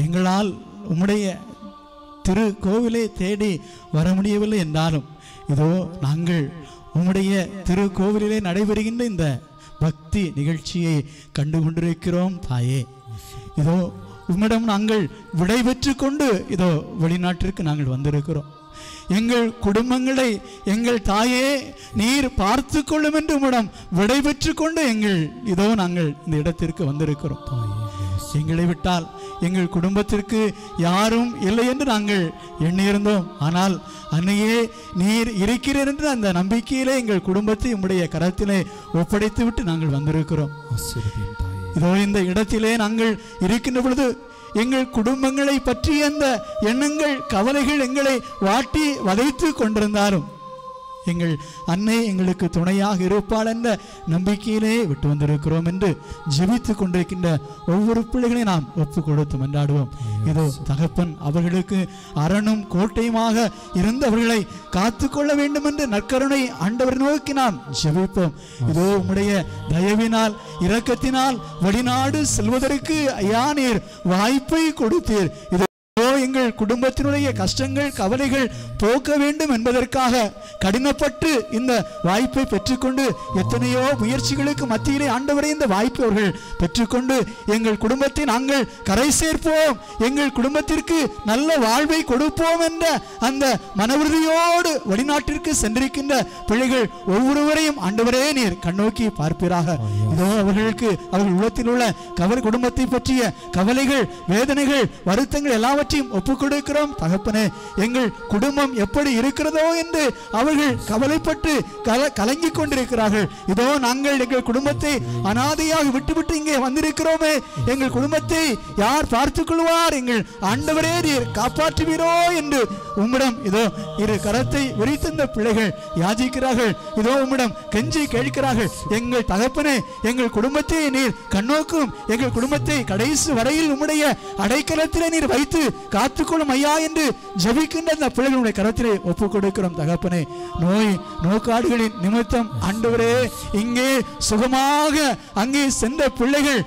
எங்களால் உம்முடைய திரு கோவிலை தேடி வர முடியவில்லை என்றாலும் இதோ நாங்கள் உம்முடைய திரு கோவிலிலே நடைபெறுகின்ற இந்த பக்தி நிகழ்ச்சியை கண்டு கொண்டிருக்கிறோம் தாயே. இதோ உம்மிடம் நாங்கள் விடை பெற்று கொண்டு இதோ வெளிநாட்டிற்கு நாங்கள் வந்திருக்கிறோம். எங்கள் குடும்பங்களை எங்கள் தாயே நீர் பார்த்து கொள்ளும் என்று உம்மிடம் விடை பெற்று கொண்டு இதோ நாங்கள் இந்த இடத்திற்கு வந்திருக்கிறோம். எங்களை விட்டால் எங்கள் குடும்பத்திற்கு யாரும் இல்லை என்று நாங்கள் எண்ணியிருந்தோம். ஆனால் அன்னையே நீர் இருக்கிறீர் என்று அந்த நம்பிக்கையிலே எங்கள் குடும்பத்தை உம்முடைய கரத்திலே ஒப்படைத்து விட்டு நாங்கள் வந்திருக்கிறோம். இதோ இந்த இடத்திலே நாங்கள் இருக்கின்ற பொழுது எங்கள் குடும்பங்களை பற்றிய அந்த எண்ணங்கள் கவலைகள் எங்களை வாட்டி வதைத்து கொண்டிருந்தாலும் எங்கள் அன்னை எங்களுக்கு துணையாக இருப்பாள் என்ற நம்பிக்கையிலே விட்டு வந்திருக்கிறோம் என்று ஜெபித்து கொண்டிருக்கின்ற ஒவ்வொரு பிள்ளைகளையும் நாம் ஒப்பு கொடுத்து மன்றாடுவோம். இதோ தகப்பன் அவர்களுக்கு அரணும் கோட்டையுமாக இருந்து அவர்களை காத்து கொள்ள வேண்டும் என்று நற்கருணை ஆண்டவர் நோக்கி நாம் ஜெபிப்போம். இதோ உம்முடைய தயவினால் இரக்கத்தினால் வெளிநாடு செல்வதற்கு ஐயா நீர் வாய்ப்பை கொடுத்தீர். இதோ எங்கள் குடும்பத்தினுடைய கஷ்டங்கள் கவலைகள் போக்க வேண்டும் என்பதற்காக கடினப்பட்டு இந்த வாய்ப்பை பெற்றுக்கொண்டு எத்தனையோ முயற்சிகளுக்கு மத்தியிலே ஆண்டவரே இந்த வாய்ப்பை அவர்கள் பெற்றுக்கொண்டு எங்கள் குடும்பத்தை நாங்கள் கரை சேர்ப்போம், எங்கள் குடும்பத்திற்கு நல்ல வாழ்வை கொடுப்போம் என்ற அந்த மனவுறுதியோடு வெளிநாட்டிற்கு சென்றிருக்கின்ற பிள்ளைகள் ஒவ்வொருவரையும் ஆண்டவரே நீர் கண்ணோக்கி பார்ப்பீராக. இதோ அவர்களுக்கு அவர்கள் உள்ளத்தில் உள்ள குடும்பத்தை பற்றிய கவலைகள் வேதனைகள் வருத்தங்கள் எல்லாவற்றையும் ஒப்புக் கொடுக்கிறோம். தகப்பனே, எங்கள் குடும்பம் எப்படி இருக்கிறதோ என்று அவர்கள் கவலைப்பட்டு கலங்கிக் கொண்டிருக்கிறார்கள். இதோ நாங்கள் எங்கள் குடும்பத்தை அனாதையாக விட்டுவிட்டு இங்கே வந்திருக்கிறோமே, எங்கள் குடும்பத்தை யார் பார்த்துக் கொள்வார், எங்கள் ஆண்டவரே நீர் காப்பாற்றுவீரோ என்று உம்மிடம் இதோ இரு கரத்தை விரித்த பிள்ளைகள் யாசிக்கிறார்கள். இதோ உம்மிடம் கெஞ்சி கேட்கிறார்கள். எங்கள் தகப்பனே, எங்கள் குடும்பத்தை நீர் கண்ணோக்கும், எங்கள் குடும்பத்தை கடைசி வரையில் உம்முடைய அடைக்கலத்திலே நீர் வைத்து காத்து காத்துக்கொள்ளும் ஐயா என்று ஜெபிக்கின்ற அந்த பிள்ளைகளுடைய கரத்திலே ஒப்பு கொடுக்கிறோம் தகப்பனே. நோக்காடுகளின் நிமித்தம் ஆண்டவரே இங்கே சுகமாக அங்கே சென்ற பிள்ளைகள்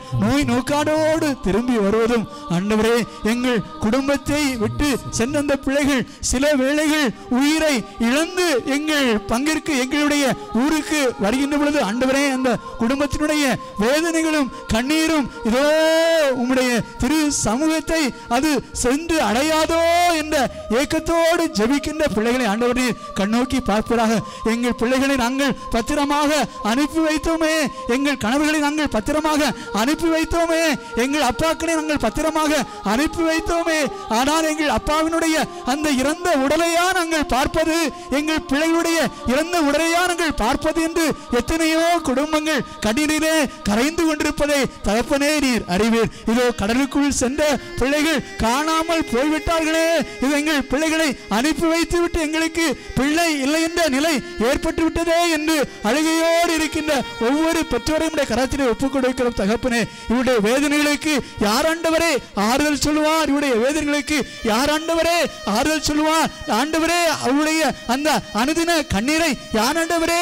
நோக்காடோடு திரும்பி வருவதும் ஆண்டவரே, எங்கள் குடும்பத்தை விட்டு சென்ற அந்த பிள்ளைகள் சில வேளைகள் உயிரை இழந்து எங்கள் பங்கிற்கு எங்களுடைய ஊருக்கு வருகின்ற பொழுது ஆண்டவரே, அந்த குடும்பத்தினுடைய வேதனைகளும் கண்ணீரும் இதோ உம்முடைய திரு சமூகத்தை அது சென்று அடையாதோ என்ற ஏக்கத்தோடு ஜெபிக்கின்ற பிள்ளைகளை ஆண்டவரே கண்ணோக்கி பார்ப்பதாக. எங்கள் பிள்ளைகளை நாங்கள் பத்திரமாக அனுப்பி வைத்தோமே, எங்கள் கணவர்களை நாங்கள் பத்திரமாக அனுப்பி வைத்தோமே, எங்கள் அப்பாக்களை நாங்கள் பத்திரமாக அனுப்பி வைத்தோமே, ஆனால் எங்கள் அப்பாவினுடைய அந்த இறந்த உடலையா நாங்கள் பார்ப்பது, எங்கள் பிள்ளைகளுடைய இறந்த உடலையா நாங்கள் பார்ப்பது என்று எத்தனையோ குடும்பங்கள் கண்ணீரிலே கரைந்து கொண்டிருப்பதை தகப்பனே நீர் அறிவீர். இதோ கடலுக்குள் சென்ற பிள்ளைகள் காணாமல் போய்விட்டார்களே, இது எங்கள் பிள்ளைகளை அனுப்பி வைத்து விட்டு எங்களுக்கு பிள்ளை இல்லை என்ற நிலை ஏற்பட்டு விட்டதே என்று அழுகையோடு இருக்கின்ற ஒவ்வொரு பெற்றோரையும் கரத்திலே ஒப்புக் கொடுக்கிறோம் தகப்பனே. இவருடைய வேதனைகளுக்கு யார் ஆண்டவரே ஆறுதல் சொல்லுவார்? இவருடைய வேதனைகளுக்கு யார் ஆண்டவரே ஆறுதல் சொல்லுவார்? ஆண்டவரே அவருடைய அந்த அனுதின கண்ணீரை யார் ஆண்டவரே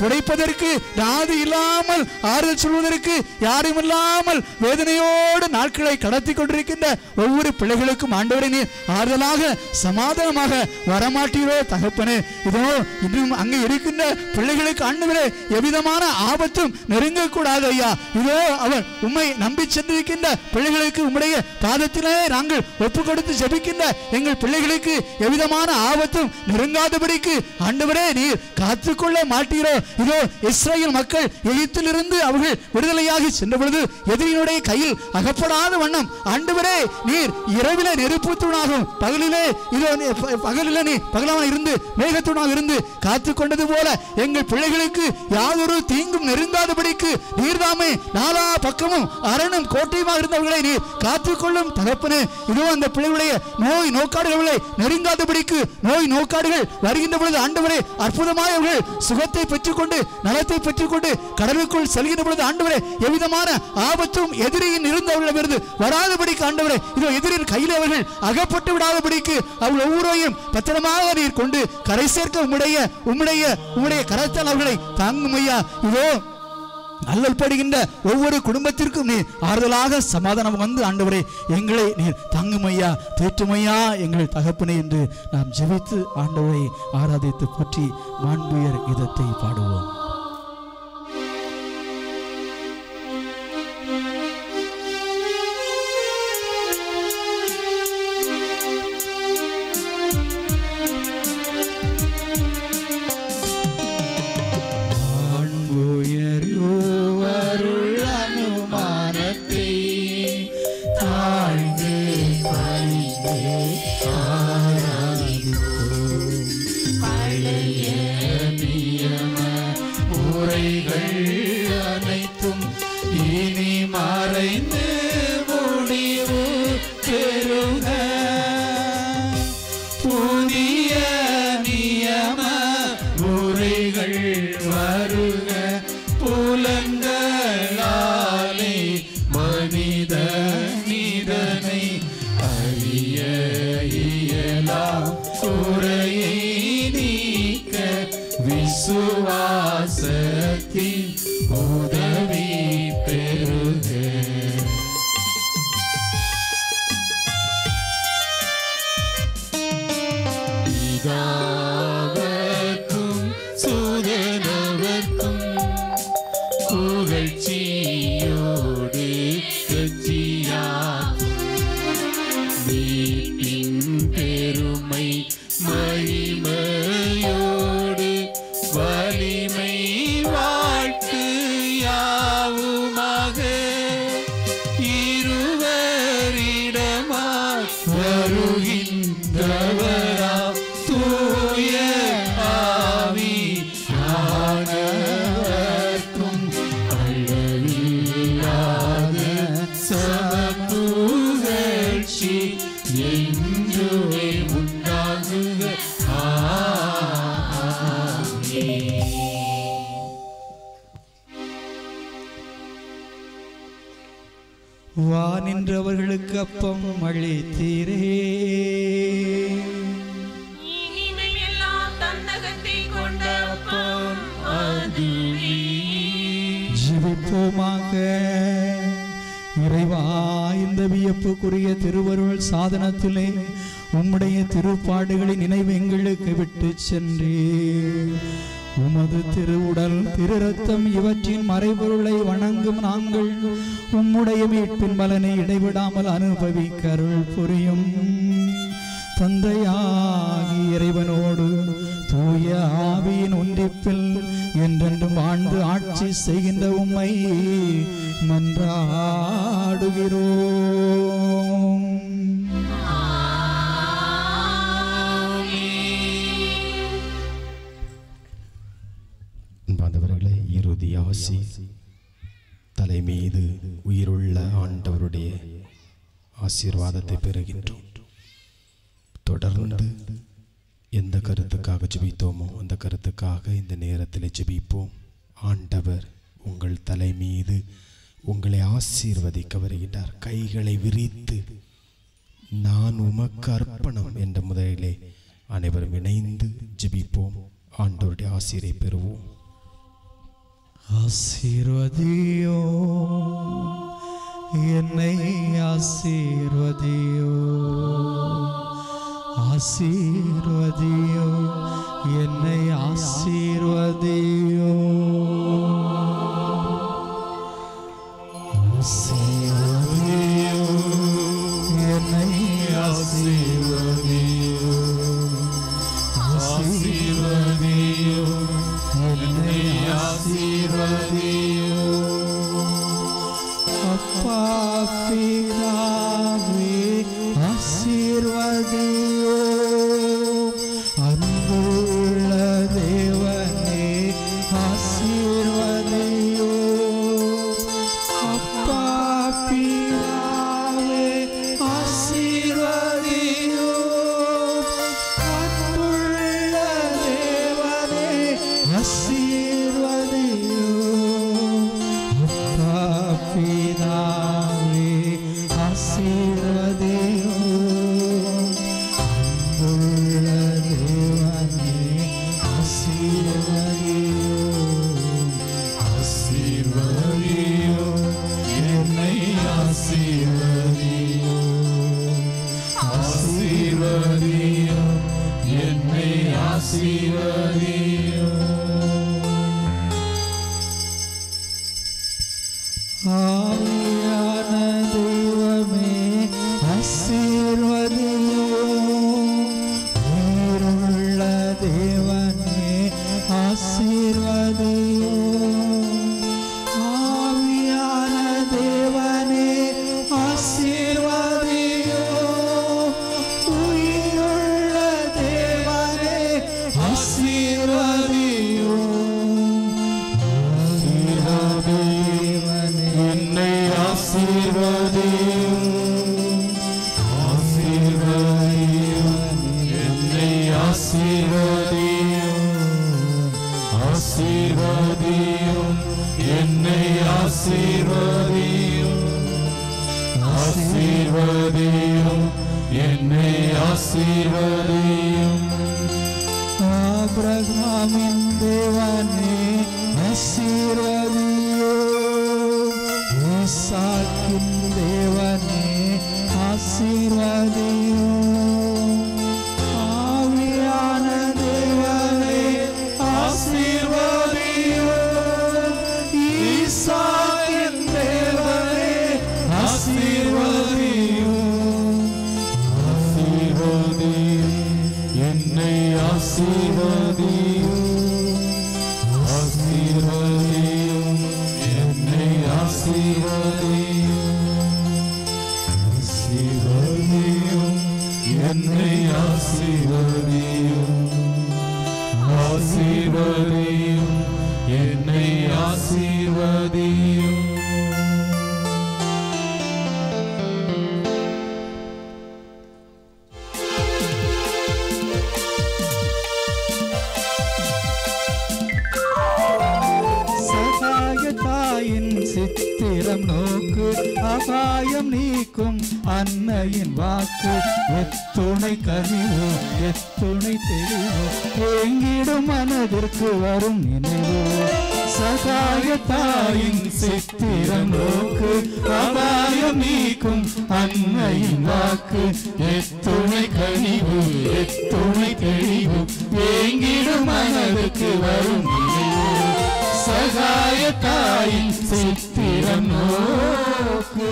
புடைப்பதற்கு நாதி இல்லாமல் ஆறுதல் சொல்வதற்கு யாரும் இல்லாமல் வேதனையோடு நாட்களை கடத்தி கொண்டிருக்கின்ற ஒவ்வொரு பிள்ளைகளுக்கும் ஆண்டவரே நீர் ஆறுதலாக சமாதானமாக வரமாட்டீரோ தகப்பனே. இதோ இன்னும் அங்கே இருக்கின்ற பிள்ளைகளுக்கு ஆண்டவரே எவ்விதமான ஆபத்தும் நெருங்கக்கூடாது ஐயா. இதோ அவர் உம்மை நம்பி சென்றிருக்கின்ற பிள்ளைகளுக்கு உம்முடைய பாதத்திலே நாங்கள் ஒப்பு கொடுத்து ஜெபிக்கின்ற எங்கள் பிள்ளைகளுக்கு எவ்விதமான ஆபத்தும் நெருங்காதபடிக்கு ஆண்டவரே நீர் காத்துக்கொள்ள மாட்டீரோ. இதோ இஸ்ரவேல் மக்கள் எகிப்திலிருந்து அவர்கள் விடுதலையாகி சென்ற பொழுது எதிரியினுடைய கையில் அகப்படாத வண்ணம் ஆண்டவரே நீர் இரவிலே நெருப்பு தூணாகும், பகலிலே இதோ பகலிலே நீ பகலாக இருந்து மேகத்தூணாக இருந்து காத்து கொண்டது போல எங்கள் பிள்ளைகளுக்கு யாதொரு தீங்கும் நெருங்காதபடிக்கு நீர்தாமே நாலா பக்கமும் அரணும் கோட்டையுமாக இருந்தவர்களை நீர் காத்துக்கொள்ளும் தகப்பனே. இதோ அந்த பிள்ளைகளுடைய நோக்காடுகளை நெருங்காதபடிக்கு நோக்காடுகள் வருகின்ற பொழுது ஆண்டவரே அற்புதமாய் அவர்கள் சுகத்தை பெற்றுக்கொண்டு நலத்தை பெற்றுக்கொண்டு கடலுக்குள் செல்கின்ற பொழுது ஆண்டவரே எவ்விதமான ஆபத்தும் எதிரியின் இருந்தவர்களிடமிருந்து வராதபடிக்கு ஆண்டவரே இதோ எதிரின் கையில் அவர்கள் அகப்பட்டு விடாதபடிக்கு அவர்கள் ஒவ்வொருவரையும் பத்திரமாக நீர் கொண்டு கரை சேர்க்க உம்முடைய கரத்தால் அவர்களை தாங்கும் ஐயா. இதோ அல்லல்படுகின்ற ஒவ்வொரு குடும்பத்திற்கும் நீர் ஆறுதலாக சமாதானம் வந்து ஆண்டவரே எங்களை நீர் தாங்குமையா தேற்றுமையா எங்கள் தகப்பனே என்று நாம் ஜெபித்து ஆண்டவரை ஆராதித்து போற்றி மாண்புயர் இதத்தை பாடுவோம். விசுவாசத்தின் உதவி பெறுக. பிதாவர்க்கும் சுதனவர்க்கும் புகழ்ச்சியோடு மீட்பின் பெருமை மகிமையோடு வலிமை வாழ்த்து யாவுமாக இருவரிடமா வருகின்றவரா தூய ஆவி ஆனவர்க்கும் அளவில்லாத சமபுகழ்ச்சி என்றுமே உண்டாகுக. வா நின்றவர்களுக்கு அப்பம் அளித்தீரே. இனிமையெல்லாம் தன்னகத்தை கொண்ட அப்பம் அதுவே. ஜெபிப்போமாக. இறைவா, இந்த வியப்புக்குரிய திருவருள் சாதனத்திலே உம்முடைய திருப்பாடுகளின் நினைவு எங்களுக்கு விட்டு சென்றீர். உமது திருவுடல் திரு ரத்தம் இவற்றின் மறைபொருளை வணங்கும் நாங்கள் உம்முடைய மீட்பின் பலனை இடைவிடாமல் அனுபவிக்க அருள் புரியும். தந்தையாகி இறைவனோடு தூய ஆவியின் ஒன்றிப்பில் என்றென்றும் வாழ்ந்து ஆட்சி செய்கின்ற உம்மை மன்றாடுகிறோம். அன்பானவர்களே, இறுதி ஆசி தலை மீது உயிருள்ள ஆண்டவருடைய ஆசீர்வாதத்தை பெறுகின்றோம். தொடர்ந்து எந்த கருத்துக்காக ஜெபித்தோமோ அந்த கருத்துக்காக இந்த நேரத்தில் ஜெபிப்போம். ஆண்டவர் உங்கள் தலை மீது உங்களை ஆசீர்வதிக்க வருகின்றார். கைகளை விரித்து நான் உமக்கு அர்ப்பணம் என்ற முதலிலே அனைவரும் இணைந்து ஜெபிப்போம். ஆண்டவருடைய ஆசீரை பெறுவோம். ஆசீர்வதியோ என்னை, ஆசீர்வதியோ, ஆசீர்வதியோ என்னை, ஆசீர்வதியோ, ஆசீர்வதியோ என்னை, ஆசீர்வதியோ, ஆசீர்வதியோ என்னை, ஆசீர்வதியோ. அப்பா பிதாவே ஆசீர்வதியோ, அன்புள்ள தேவனே ஆசீர்வதியோ. அப்பா பிதாவே ஆசீர்வதியோ, அன்புள்ள தேவனே ஆசீர்வதியோ. அப்பா பிதாவே ஆசீர்வதியோ, அன்புள்ள தேவனே ஆசீர்வதியோ. ஆசீர்வதியோ என்னை, ஆசீர்வதியோ, ஆசீர்வதியோ என்னை, ஆசீர்வதியோ. ஆவியான தெய்வமே ஆசீர்வதியோ, உயிருள்ள தேவனே ஆசீர்வதியோ. ஆவியான தேவனே ஆசீர்வதியோ, உயிருள்ள தேவனே ஆசீர்வதியோ. என்னை ஆசீர்வதியோ, ஆசீர்வதியோ என்னை, ஆசீர்வதியோ, ஆசீர்வதியோ என்னை, ஆசீர்வதியோ, ஆசீர்வதியோ என்னை, ஆசீர்வதியோ. ஆபிரகாமின் தேவனே ஆசீர்வதியோ, ஈசாக்கின் தேவனே ஆசீர்வதியோ. ஆவியான தேவனே ஆசீர்வதியோ, ஈசாக்கின் தேவனே ஆசீர்வதியோ. ஆசீர்வதியோ என்னை, ஆசீர்வதியோ, ஆசீர்வதியோ என்னை, ஆசீர்வதியோ, ஆசீர்வதியோ என்னை, ஆசீர்வதியோ, ஆசீர்வதியோ என்னை, ஆசீர்வதியோ. சகாய தாயின் சித்திர சித்திரம் நோக்கு அபாயம் நீக்கும் அன்னையின் வாக்கு எத்துணை கனிவு எத்துணை தெளிவு ஏங்கிடும் மனதிற்கு வரும் நினைவு சகாய தாயின் சித்திரம் நோக்கு அபாயம் நீக்கும் அன்னையின் வாக்கு எத்துணை கனிவு எத்துணை தெளிவு ஏங்கிடும் மனதிற்கு வரும் நினைவு சகாய தாயின் சித்திரம் நோக்கு